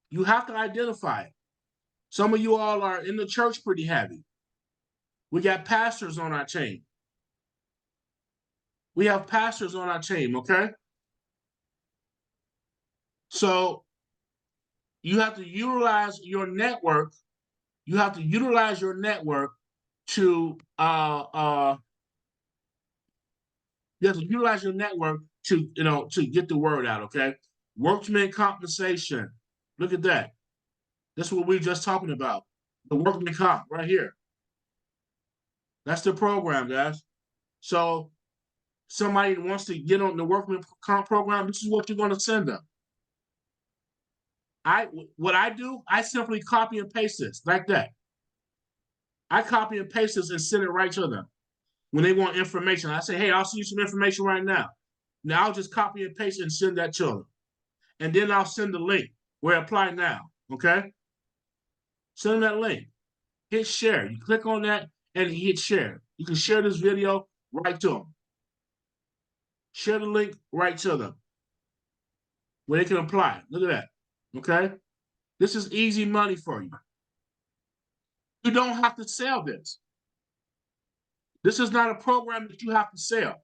You have to identify it. Some of you all are in the church pretty heavy. We got pastors on our team. We have pastors on our team, okay? So you have to utilize your network. You have to utilize your network to You have to utilize your network to, to get the word out, okay? Workman compensation. Look at that. That's what we were just talking about. The workman comp right here. That's the program, guys. So somebody wants to get on the workman comp program, this is what you're going to send them. What I do, I simply copy and paste this like that. I copy and paste this and send it right to them. When they want information, I say, hey, I'll send you some information right now. Now I'll just copy and paste and send that to them. And then I'll send the link where apply now, okay? Send them that link. Hit share. You click on that and hit share. You can share this video right to them. Share the link right to them where they can apply. Look at that, okay? This is easy money for you. You don't have to sell this. This is not a program that you have to sell.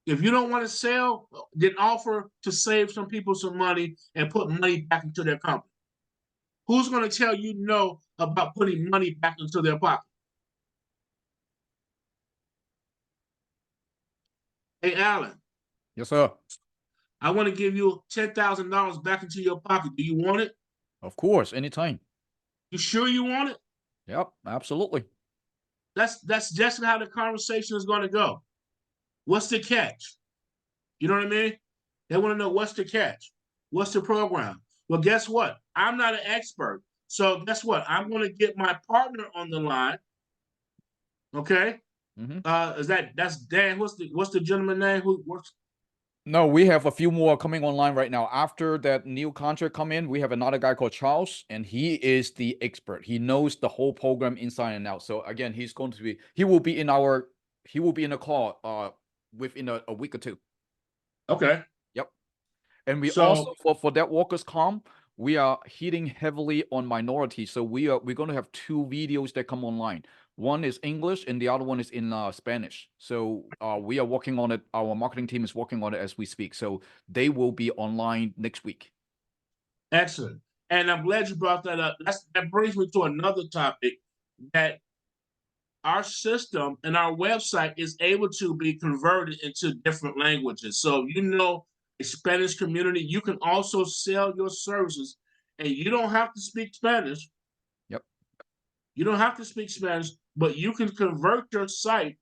If you don't want to sell, then offer to save some people some money and put money back into their company. Who's going to tell you no about putting money back into their pocket? Hey, Alan. Yes, sir. I want to give you $10,000 back into your pocket. Do you want it? Of course, anytime. You sure you want it? Yep, absolutely. That's just how the conversation is going to go. What's the catch? You know what I mean? They want to know what's the catch? What's the program? Well, guess what? I'm not an expert. So guess what? I'm going to get my partner on the line. Okay. That's Dan. What's the gentleman name who works? No, we have a few more coming online right now. After that new contract come in, we have another guy called Charles, and he is the expert. He knows the whole program inside and out. So again, he will be in the call within a week or two. Okay. Yep. And we So- also for that workers comp, we are hitting heavily on minorities. So we're going to have 2 videos that come online. One is English and the other one is in Spanish. So we are working on it. Our marketing team is working on it as we speak. So they will be online next week. Excellent. And I'm glad you brought that up. That brings me to another topic, that our system and our website is able to be converted into different languages. So, a Spanish community, you can also sell your services, and you don't have to speak Spanish. Yep. You don't have to speak Spanish, but you can convert your site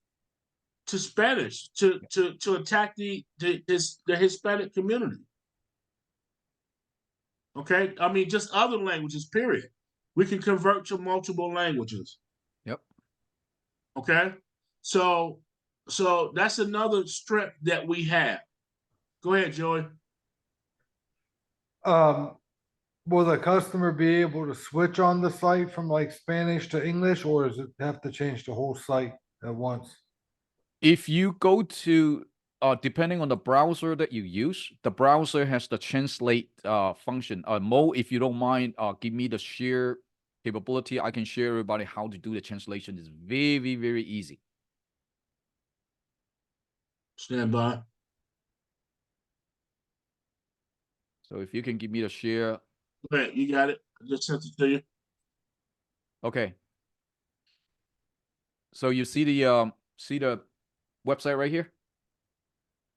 to Spanish to attack the Hispanic community. Okay, I mean, just other languages, period. We can convert to multiple languages. Yep. Okay, so that's another strength that we have. Go ahead, Joey. Will the customer be able to switch on the site from like Spanish to English, or does it have to change the whole site at once? If you go to depending on the browser that you use, the browser has the translate function. Mo, if you don't mind, give me the share capability. I can share everybody how to do the translation. It's very, very easy. Stand by. So if you can give me the share. Go ahead, you got it. I just sent it to you. Okay. So you see the website right here?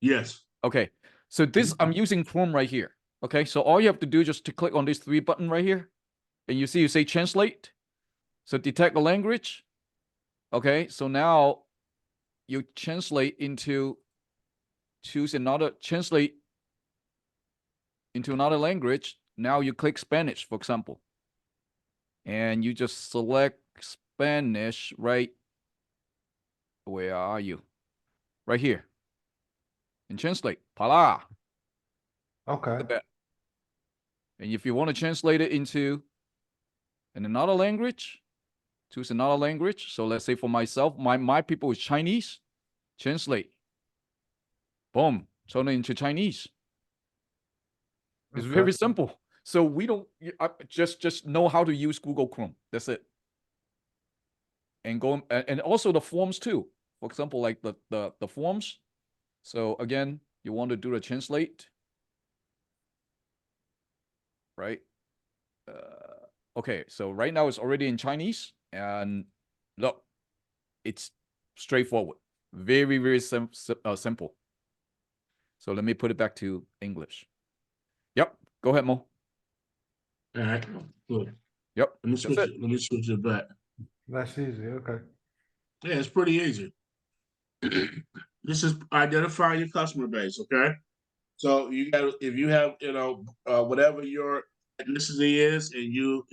Yes. Okay. So this, I'm using Chrome right here. Okay. So all you have to do is just to click on this 3 button right here. And you say translate. So detect a language. Okay. So now you translate translate into another language. Now you click Spanish, for example. And you just select Spanish, right? Where are you? Right here. And translate. Pala. Okay. Look at that. And if you want to translate it into another language, choose another language. So let's say for myself, my people is Chinese. Translate. Boom. Turn it into Chinese. It's Okay. very simple. So we don't just know how to use Google Chrome. That's it. And go and also the forms too. For example, like the forms. So again, you want to do the translate, right? Okay, so right now it's already in Chinese, and look, it's straightforward, very simple. So let me put it back to English. Yep. Go ahead, Mo. All right, good. Yep. Let me That's switch it. it. Let me switch it back. That's easy, okay. Yeah, it's pretty easy. This is identify your customer base, okay? So you got if you have, whatever your ethnicity is, and you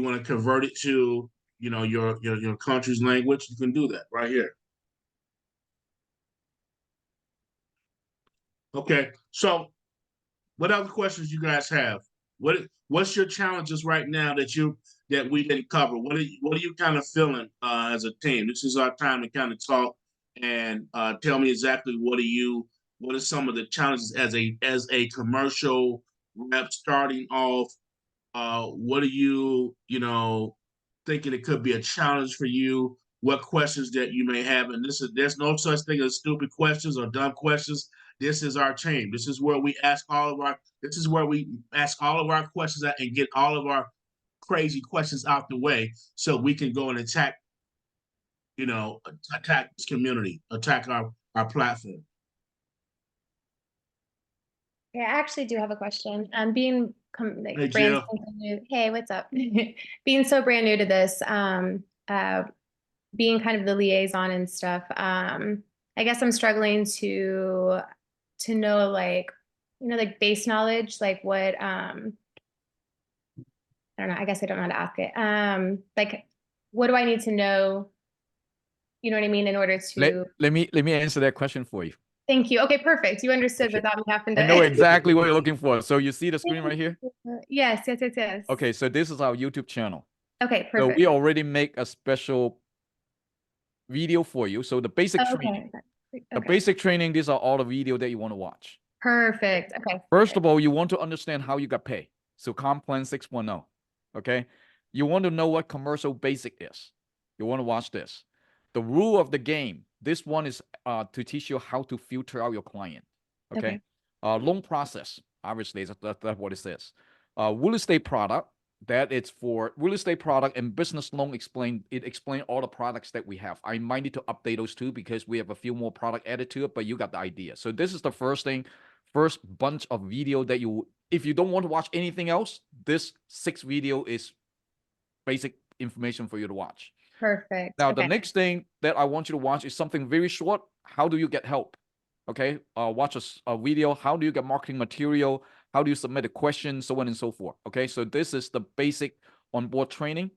want to convert it to, your country's language, you can do that right here. Okay, so what other questions you guys have? What's your challenges right now that we didn't cover? What are you kind of feeling as a team? This is our time to kind of talk and tell me exactly what are some of the challenges as a commercial rep starting off. What are you thinking it could be a challenge for you? What questions that you may have? And there's no such thing as stupid questions or dumb questions. This is our team. This is where we ask all of our questions and get all of our crazy questions out the way so we can go and attack this community, attack our platform. Yeah, I actually do have a question. Like Hey, brand Jill. spanking new. Hey, what's up? Being so brand new to this, being kind of the liaison and stuff, I guess I'm struggling to know like base knowledge, like what I don't know, I guess I don't know how to ask it. Like what do I need to know? You know what I mean, in order to Let me answer that question for you. Thank you. Okay, perfect. You understood Okay. without me having to I know exactly what you're looking for. So you see the screen right here? Yes. Okay, so this is our YouTube channel. Okay, So perfect. we already make a special video for you. So the basic training. The basic training, these are all the video that you want to watch. Perfect. Okay. First of all, you want to understand how you got paid. So Comp Plan 610. Okay. You want to know what commercial basic is. You want to watch this. The rule of the game. This one is to teach you how to filter out your client. Okay. Loan process. Obviously, that's what it says. Real estate product. That it's for real estate product and business loan. Explain all the products that we have. I might need to update those too because we have a few more product added to it, but you got the idea. So this is the first bunch of video that if you don't want to watch anything else, this 6 video is basic information for you to watch. Perfect. Now, the next thing that I want you to watch is something very short. How do you get help? Okay. Watch a video. How do you get marketing material? How do you submit a question? So on and so forth. Okay. So this is the basic onboard training.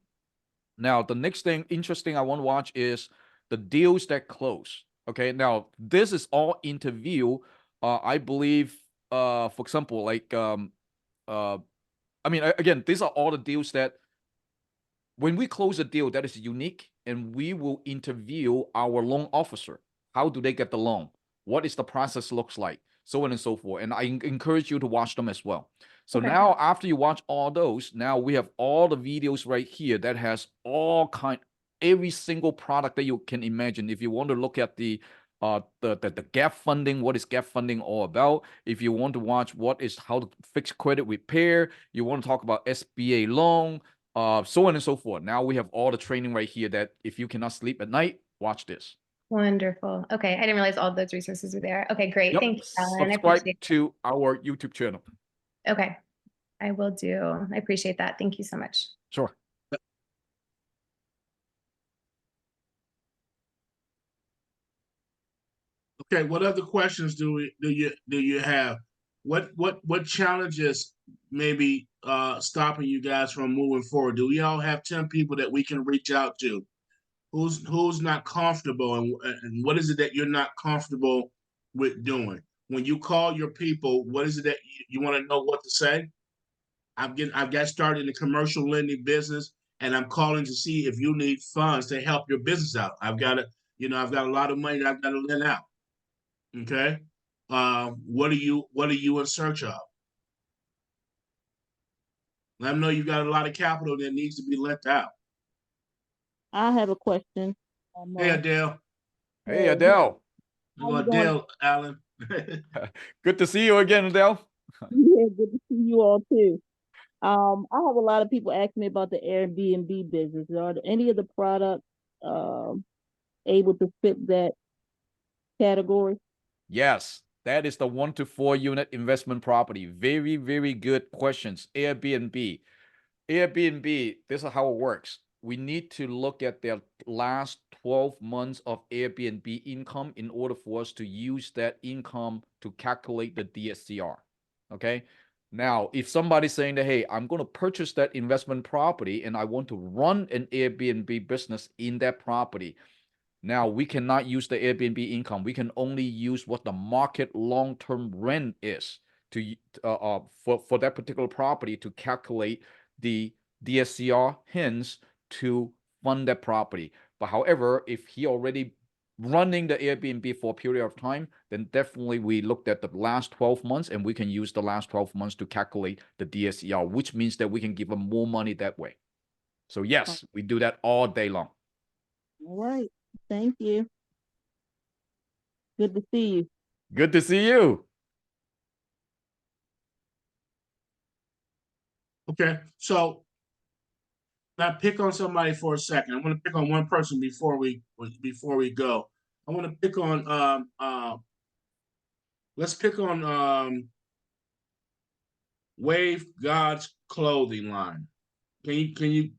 Now, the next thing interesting I want to watch is the deals that close. Okay. Now, this is all interview. I believe, for example, like, again, these are all the deals that when we close a deal that is unique, and we will interview our loan officer. How do they get the loan? What is the process looks like? So on and so forth. And I encourage you to watch them as well. So now after you watch all those, now we have all the videos right here that has every single product that you can imagine. If you want to look at the gap funding, what is gap funding all about? If you want to watch how to fix credit repair, you want to talk about SBA loan, so on and so forth. Now we have all the training right here that if you cannot sleep at night, watch this. Wonderful. Okay. I didn't realize all those resources were there. Okay, great. Yep. Thank you, Alan. I Subscribe appreciate to our YouTube channel. Okay. I will do. I appreciate that. Thank you so much. Sure. Okay, what other questions do you have? What challenges maybe stopping you guys from moving forward? Do we all have 10 people that we can reach out to? Who's not comfortable, and what is it that you're not comfortable with doing? When you call your people, what is it that you want to know what to say? I've got started in the commercial lending business, and I'm calling to see if you need funds to help your business out. I've got a lot of money that I've got to lend out. Okay. What are you in search of? Let them know you got a lot of capital that needs to be lent out. I have a question. Hey, Adele. Hey, Adele. How you Adele, Alan. Good to see you again, Adele. Yeah, good to see you all too. I have a lot of people asking me about the Airbnb business. Are any of the products able to fit that category? Yes, that is the 1 to 4 unit investment property. Very, very good questions. Airbnb. Airbnb, this is how it works. We need to look at their last 12 months of Airbnb income in order for us to use that income to calculate the DSCR. Okay. Now, if somebody's saying that, hey, I'm going to purchase that investment property and I want to run an Airbnb business in that property, now we cannot use the Airbnb income. We can only use what the market long-term rent is to for that particular property to calculate the DSCR, hence to fund that property. But however, if he already running the Airbnb for a period of time, then definitely we looked at the last 12 months and we can use the last 12 months to calculate the DSCR, which means that we can give them more money that way. So yes, we do that all day long. All right. Thank you. Good to see you. Good to see you. Okay, so now pick on somebody for a second. I'm going to pick on one person before we go. I want to pick on let's pick on Wave God's clothing line. Can you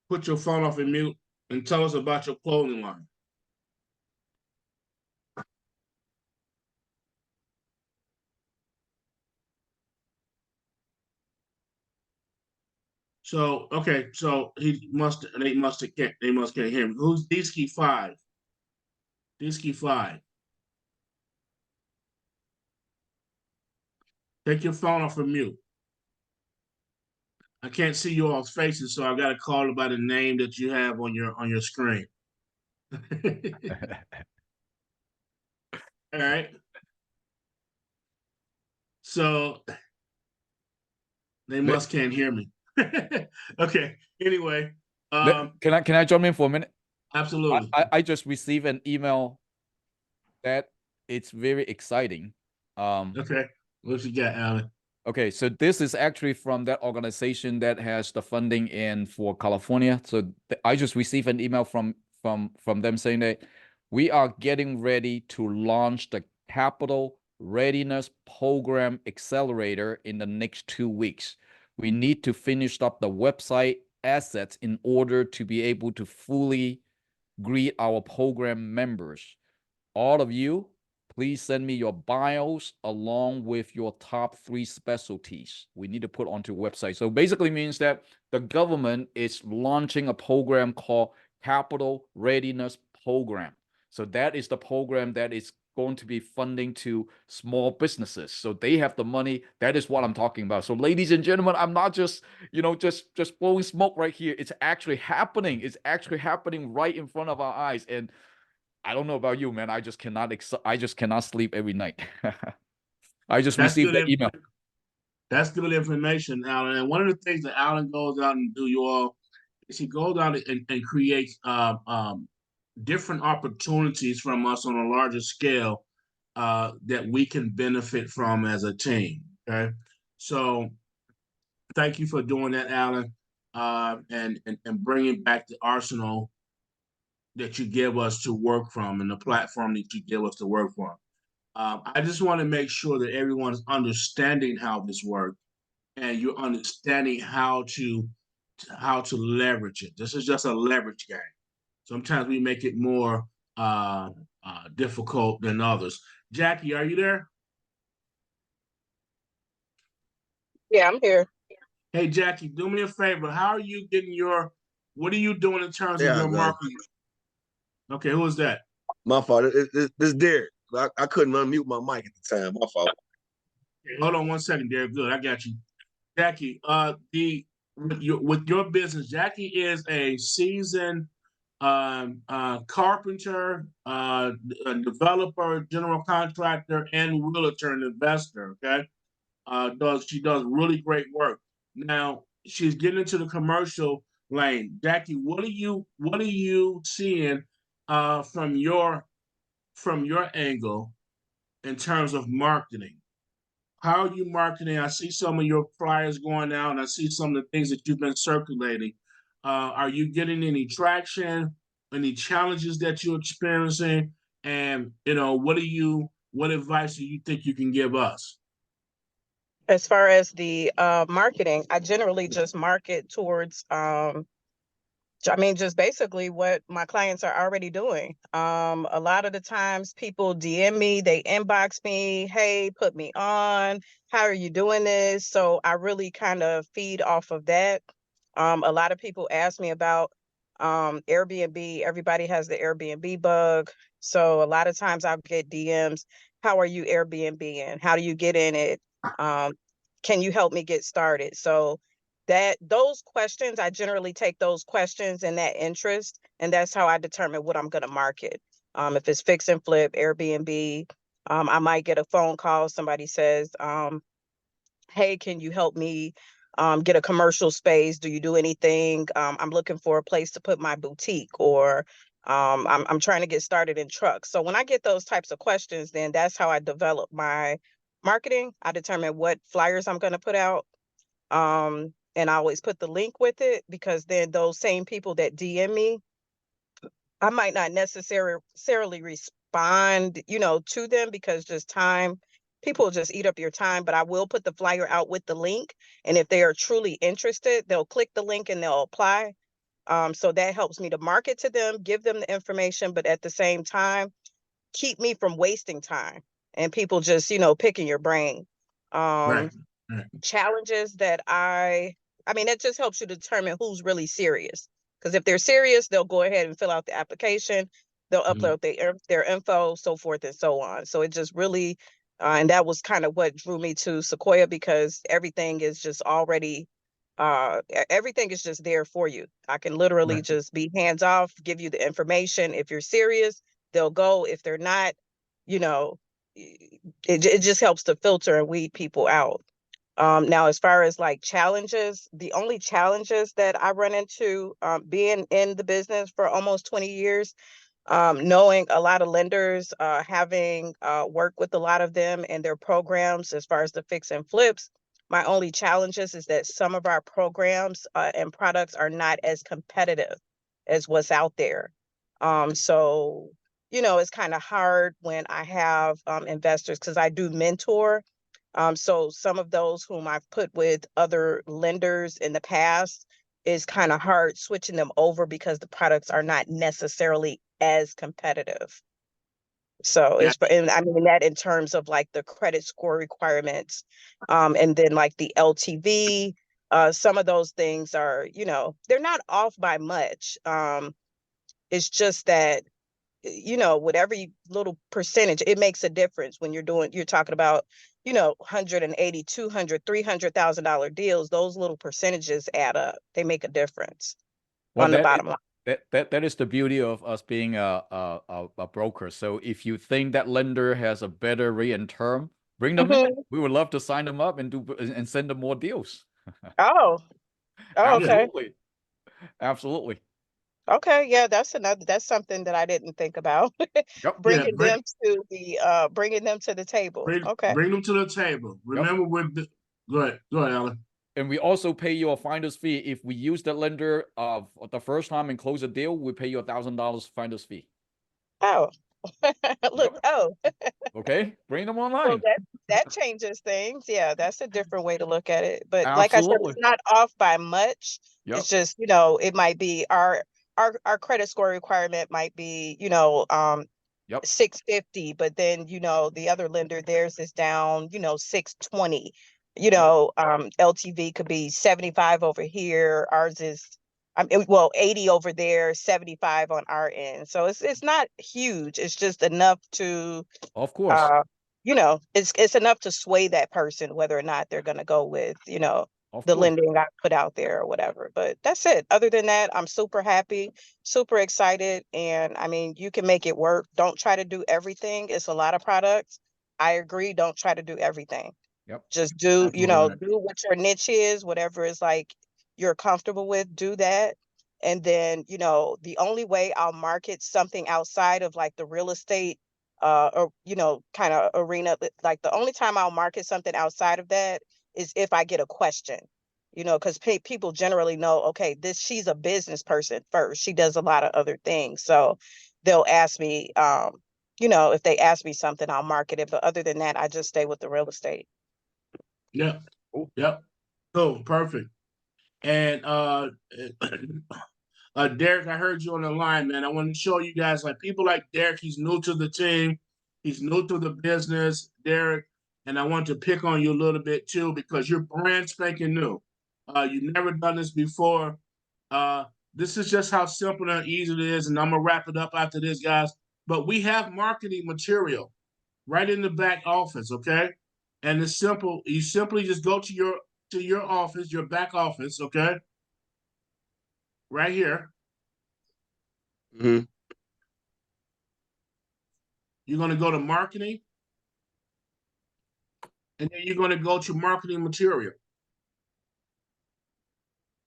put your phone off and mute and tell us about your clothing line? So okay, so they must can't hear him. Who's Disky 5? Disky 5. Take your phone off of mute. I can't see you all's faces, so I got to call by the name that you have on your screen. All right. So they must can't hear me. Okay. Anyway, can I jump in for a minute? Absolutely. I just received an email that it's very exciting. Okay. What you got, Alan? Okay, so this is actually from that organization that has the funding in for California. So I just received an email from them saying that we are getting ready to launch the Capital Readiness Program Accelerator in the next 2 weeks. We need to finish up the website assets in order to be able to fully greet our program members. All of you, please send me your bios along with your top 3 specialties we need to put onto the website. So basically means that the government is launching a program called Capital Readiness Program. So that is the program that is going to be funding to small businesses. So they have the money. That is what I'm talking about. So ladies and gentlemen, I'm not just, just blowing smoke right here. It's actually happening. It's actually happening right in front of our eyes. And I don't know about you, man. I just cannot sleep every night. I just received the email. That's good information, Alan. And one of the things that Alan goes out and do, you all, is he goes out and creates different opportunities from us on a larger scale that we can benefit from as a team. Okay, so thank you for doing that, Alan, and bringing back the arsenal that you give us to work from and the platform that you give us to work from. I just want to make sure that everyone is understanding how this works and you're understanding how to leverage it. This is just a leverage game. Sometimes we make it more difficult than others. Jackie, are you there? Yeah, I'm here. Hey, Jackie, do me a favor. How are you getting what are you doing in terms of your marketing? Okay, who is that? My fault. This is Derek. I couldn't unmute my mic at the time. My fault. Okay, hold on 1 second, Derek. Good, I got you. Jackie, with your business, Jackie is a seasoned carpenter, a developer, general contractor, and realtor and investor. Okay, she does really great work. Now she's getting into the commercial lane. Jackie, what are you seeing from your angle in terms of marketing? How are you marketing? I see some of your flyers going out, and I see some of the things that you've been circulating. Are you getting any traction? Any challenges that you're experiencing? And what advice do you think you can give us? As far as the marketing, I generally just market towards just basically what my clients are already doing. A lot of the times people DM me, they inbox me, hey, put me on, how are you doing this? So I really kind of feed off of that. A lot of people ask me about Airbnb. Everybody has the Airbnb bug. So a lot of times I'll get DMs, how are you Airbnb-ing? How do you get in it? Can you help me get started? So those questions, I generally take those questions and that interest, and that's how I determine what I'm going to market. If it's fix and flip, Airbnb, I might get a phone call. Somebody says, hey, can you help me get a commercial space? Do you do anything? I'm looking for a place to put my boutique, or I'm trying to get started in trucks. So when I get those types of questions, then that's how I develop my marketing. I determine what flyers I'm going to put out. And I always put the link with it, because then those same people that DM me, I might not necessarily respond, to them, because just time, people just eat up your time, but I will put the flyer out with the link. And if they are truly interested, they'll click the link and they'll apply. So that helps me to market to them, give them the information, but at the same time, keep me from wasting time and people just, picking your brain. Right. Right. Challenges that it just helps you determine who's really serious. Because if they're serious, they'll go ahead and fill out the application, they'll upload their info, so forth and so on. So it just really, and that was kind of what drew me to Sequoia, because everything is just already, everything is just there for you. I can literally Right. just be hands off, give you the information. If you're serious, they'll go. If they're not, it just helps to filter and weed people out. Now, as far as like challenges, the only challenges that I run into, being in the business for almost 20 years, knowing a lot of lenders, having worked with a lot of them and their programs as far as the fix and flips, my only challenges is that some of our programs and products are not as competitive as what's out there. So, it's kind of hard when I have investors, because I do mentor. So some of those whom I've put with other lenders in the past, is kind of hard switching them over, because the products are not necessarily as competitive. So Yeah. and I mean that in terms of like the credit score requirements, and then like the LTV, some of those things are, they're not off by much. It's just that, whatever little percentage, it makes a difference when you're talking about, 180, 200, $300,000 deals. Those little percentages add up. They make a difference on the bottom line. That is the beauty of us being a broker. So if you think that lender has a better rate and term, bring them in. We would love to sign them up and send them more deals. Oh, okay. Absolutely. Absolutely. Okay, yeah, that's something that I didn't think about. Yep. Bringing them to the table. Okay. Bring them to the table. Remember, go ahead, Alan. And we also pay you a finder's fee. If we use the lender the first time and close a deal, we pay you $1,000 finder's fee. Oh, look. Yep. Oh, Okay, bring them so online. that changes things. Yeah, that's a different way to look at it. But like I said, Absolutely. it's not off by much. Yep. It's just, it might be our credit score requirement might be, Yep. 650, but then, the other lender, theirs is down, 620. LTV could be 75 over here. Ours is, 80 over there, 75 on our end. So it's not huge. It's just enough to, Of course. it's enough to sway that person whether or not they're going to go with, Of the course. lending I put out there or whatever. But that's it. Other than that, I'm super happy, super excited. And I mean, you can make it work. Don't try to do everything. It's a lot of products. I agree. Don't try to do everything. Yep. Just do, Absolutely. do what your niche is, whatever is like you're comfortable with, do that. And then, the only way I'll market something outside of like the real estate or, kind of arena, like the only time I'll market something outside of that is if I get a question, because people generally know, okay, she's a business person first. She does a lot of other things. So they'll ask me, you know, if they ask me something, I'll market it. But other than that, I just stay with the real estate. Yep. Yep. Cool. Perfect. And Derek, I heard you on the line, man. I want to show you guys, like, people like Derek, he's new to the team. He's new to the business, Derek. And I want to pick on you a little bit too, because you're brand spanking new. You've never done this before. This is just how simple and easy it is. And I'm going to wrap it up after this, guys. But we have marketing material right in the back office, okay? And it's simple. You simply just go to your office, your back office, okay? Right here. Mm-hmm. You're going to go to marketing, and then you're going to go to marketing material.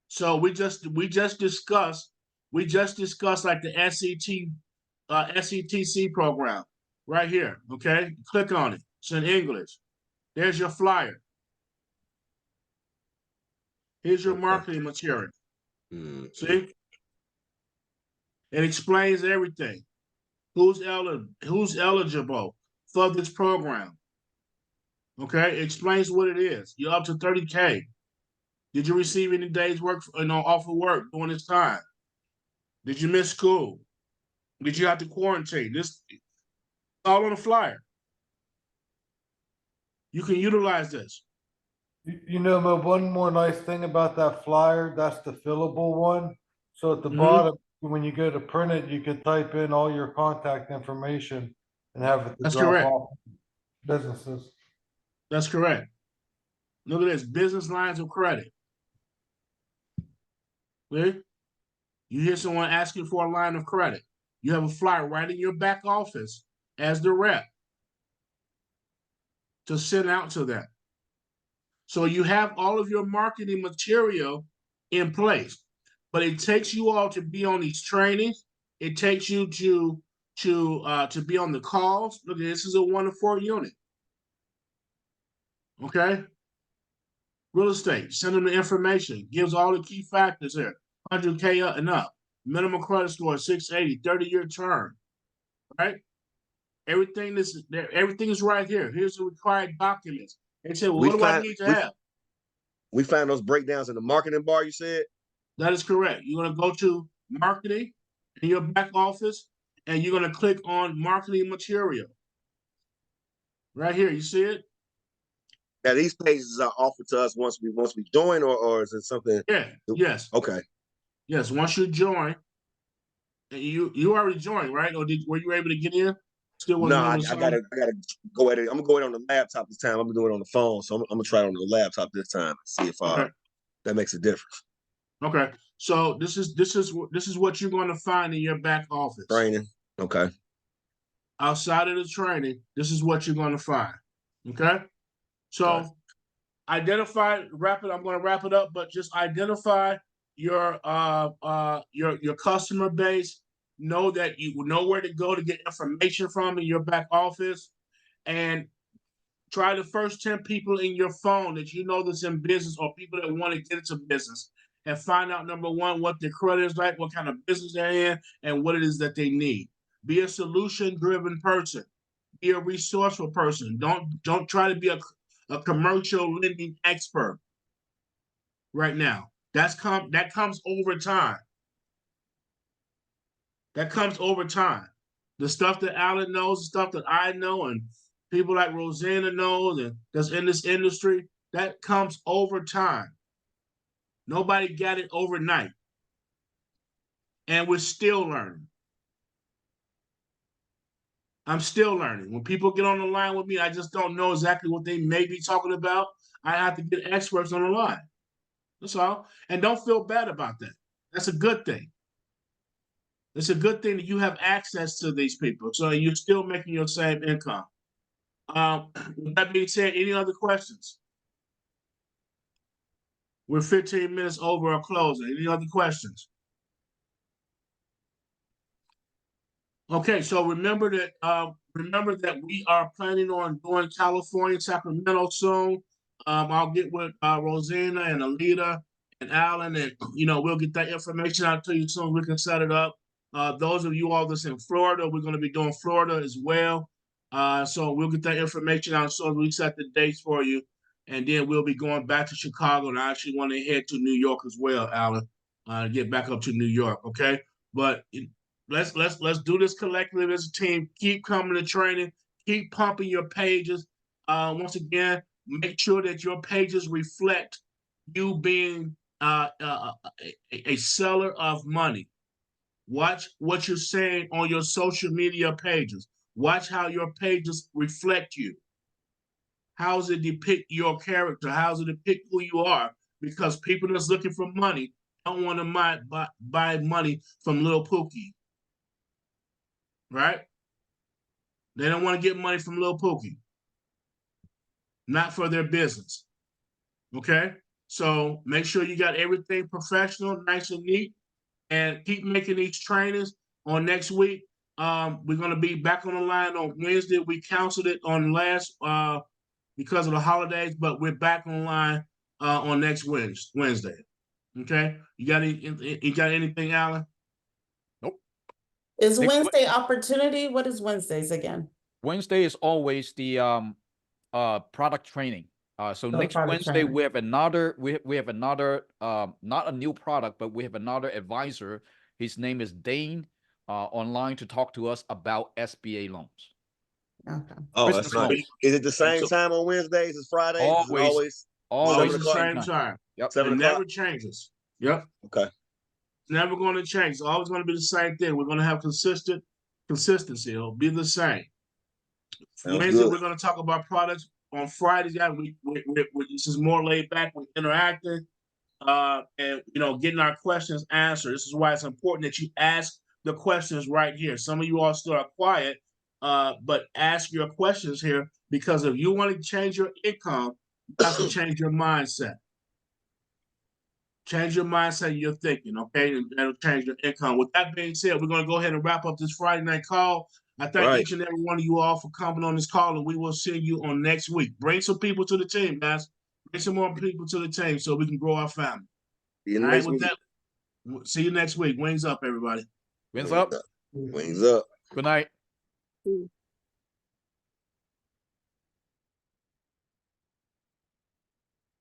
So we just discussed like the SETC program right here. Okay, click on it. It's in English. There's your flyer. Here's your marketing material. Mm-hmm. See, it explains everything. Who's eligible for this program? Okay, it explains what it is. You're up to 30K. Did you receive any days work, off of work during this time? Did you miss school? Did you have to quarantine? This all on the flyer. You can utilize this. You know, but one more nice thing about that flyer, that's the fillable one. So at the Mhm. bottom, when you go to print it, you can type in all your contact information and have it to That's drop correct. off businesses. That's correct. Look at this, business lines of credit. See? You hear someone asking for a line of credit. You have a flyer right in your back office as the rep to send out to them. So you have all of your marketing material in place, but it takes you all to be on these trainings. It takes you to be on the calls. Look, this is a 1 to 4 unit. Okay. Real estate, send them the information, gives all the key factors here. 100K and up, minimum credit score 680, 30-year term, right? Everything is right here. Here's the required documents. They say, well, what do I need to have? We find those breakdowns in the marketing bar, you said? That is correct. You're going to go to marketing in your back office, and you're going to click on marketing material. Right here, you see it? Now these pages are offered to us once we join, or is it something? Yeah. Yes. Okay. Yes. Once you join, and you already joined, right? Or were you able to get in? Still wasn't able to I gotta go at it. I'm gonna go at it on the laptop this time. I'm gonna do it on the phone, so I'm gonna try it on the laptop this time and see if that makes a difference. Okay. So this is what you're going to find in your back office. Training. Okay. Outside of the training, this is what you're going to find. Okay. So I'm going to wrap it up, but just identify your customer base. Know that you know where to go to get information from in your back office, and try the first 10 people in your phone that you know that's in business or people that want to get into business, and find out, number one, what their credit is like, what kind of business they're in, and what it is that they need. Be a solution-driven person. Be a resourceful person. Don't try to be a commercial lending expert right now. That comes over time. That comes over time. The stuff that Alan knows, the stuff that I know, and people like Rosanna knows, and that's in this industry, that comes over time. Nobody got it overnight. And we're still learning. I'm still learning. When people get on the line with me, I just don't know exactly what they may be talking about. I have to get experts on the line. That's all. And don't feel bad about that. That's a good thing. It's a good thing that you have access to these people, so you're still making your same income. With that being said, any other questions? We're 15 minutes over our closing. Any other questions? Okay, so remember that we are planning on doing California, Sacramento soon. I'll get with Rosanna and Alita and Alan, and we'll get that information out to you soon. We can set it up. Those of you all that's in Florida, we're going to be doing Florida as well. So we'll get that information out so we set the dates for you. And then we'll be going back to Chicago. And I actually want to head to New York as well, Alan, get back up to New York. Okay. But let's do this collectively as a team. Keep coming to training. Keep pumping your pages. Once again, make sure that your pages reflect you being a seller of money. Watch what you're saying on your social media pages. Watch how your pages reflect you. How does it depict your character? How does it depict who you are? Because people that's looking for money don't want to buy money from Lil Pookie. Right? They don't want to get money from Lil Pookie. Not for their business. Okay? So make sure you got everything professional, nice and neat, and keep making these trainings. On next week, we're going to be back on the line on Wednesday. We canceled it on last because of the holidays, but we're back on line on next Wednesday. Okay? You got anything, Alan? Nope. Is Wednesday opportunity? What is Wednesdays again? Wednesday is always the product training. So next Wednesday we have another not a new product, but we have another advisor. His name is Dane, online to talk to us about SBA loans. Okay. Oh, that's nice. Is it the same time on Wednesdays as Fridays? Always the same time. Yep. 7 It o'clock? never changes. Yep. Okay. It's never going to change. It's always going to be the same thing. We're going to have consistency. It'll be the same. Wednesday, we're going to talk about products. On Fridays, this is more laid back. We're interacting, and getting our questions answered. This is why it's important that you ask the questions right here. Some of you all still are quiet, but ask your questions here, because if you want to change your income, you have to change your mindset. Change your mindset, your thinking, okay? And that'll change your income. With that being said, we're going to go ahead and wrap up this Friday night call. I thank each and every one of you all for coming on this call, and we will see you on next week. Bring some people to the team, guys. Bring some more people to the team so we can grow our family. All right, with that, see you next week. Wings up, everybody. Wings up. Wings up. Good night.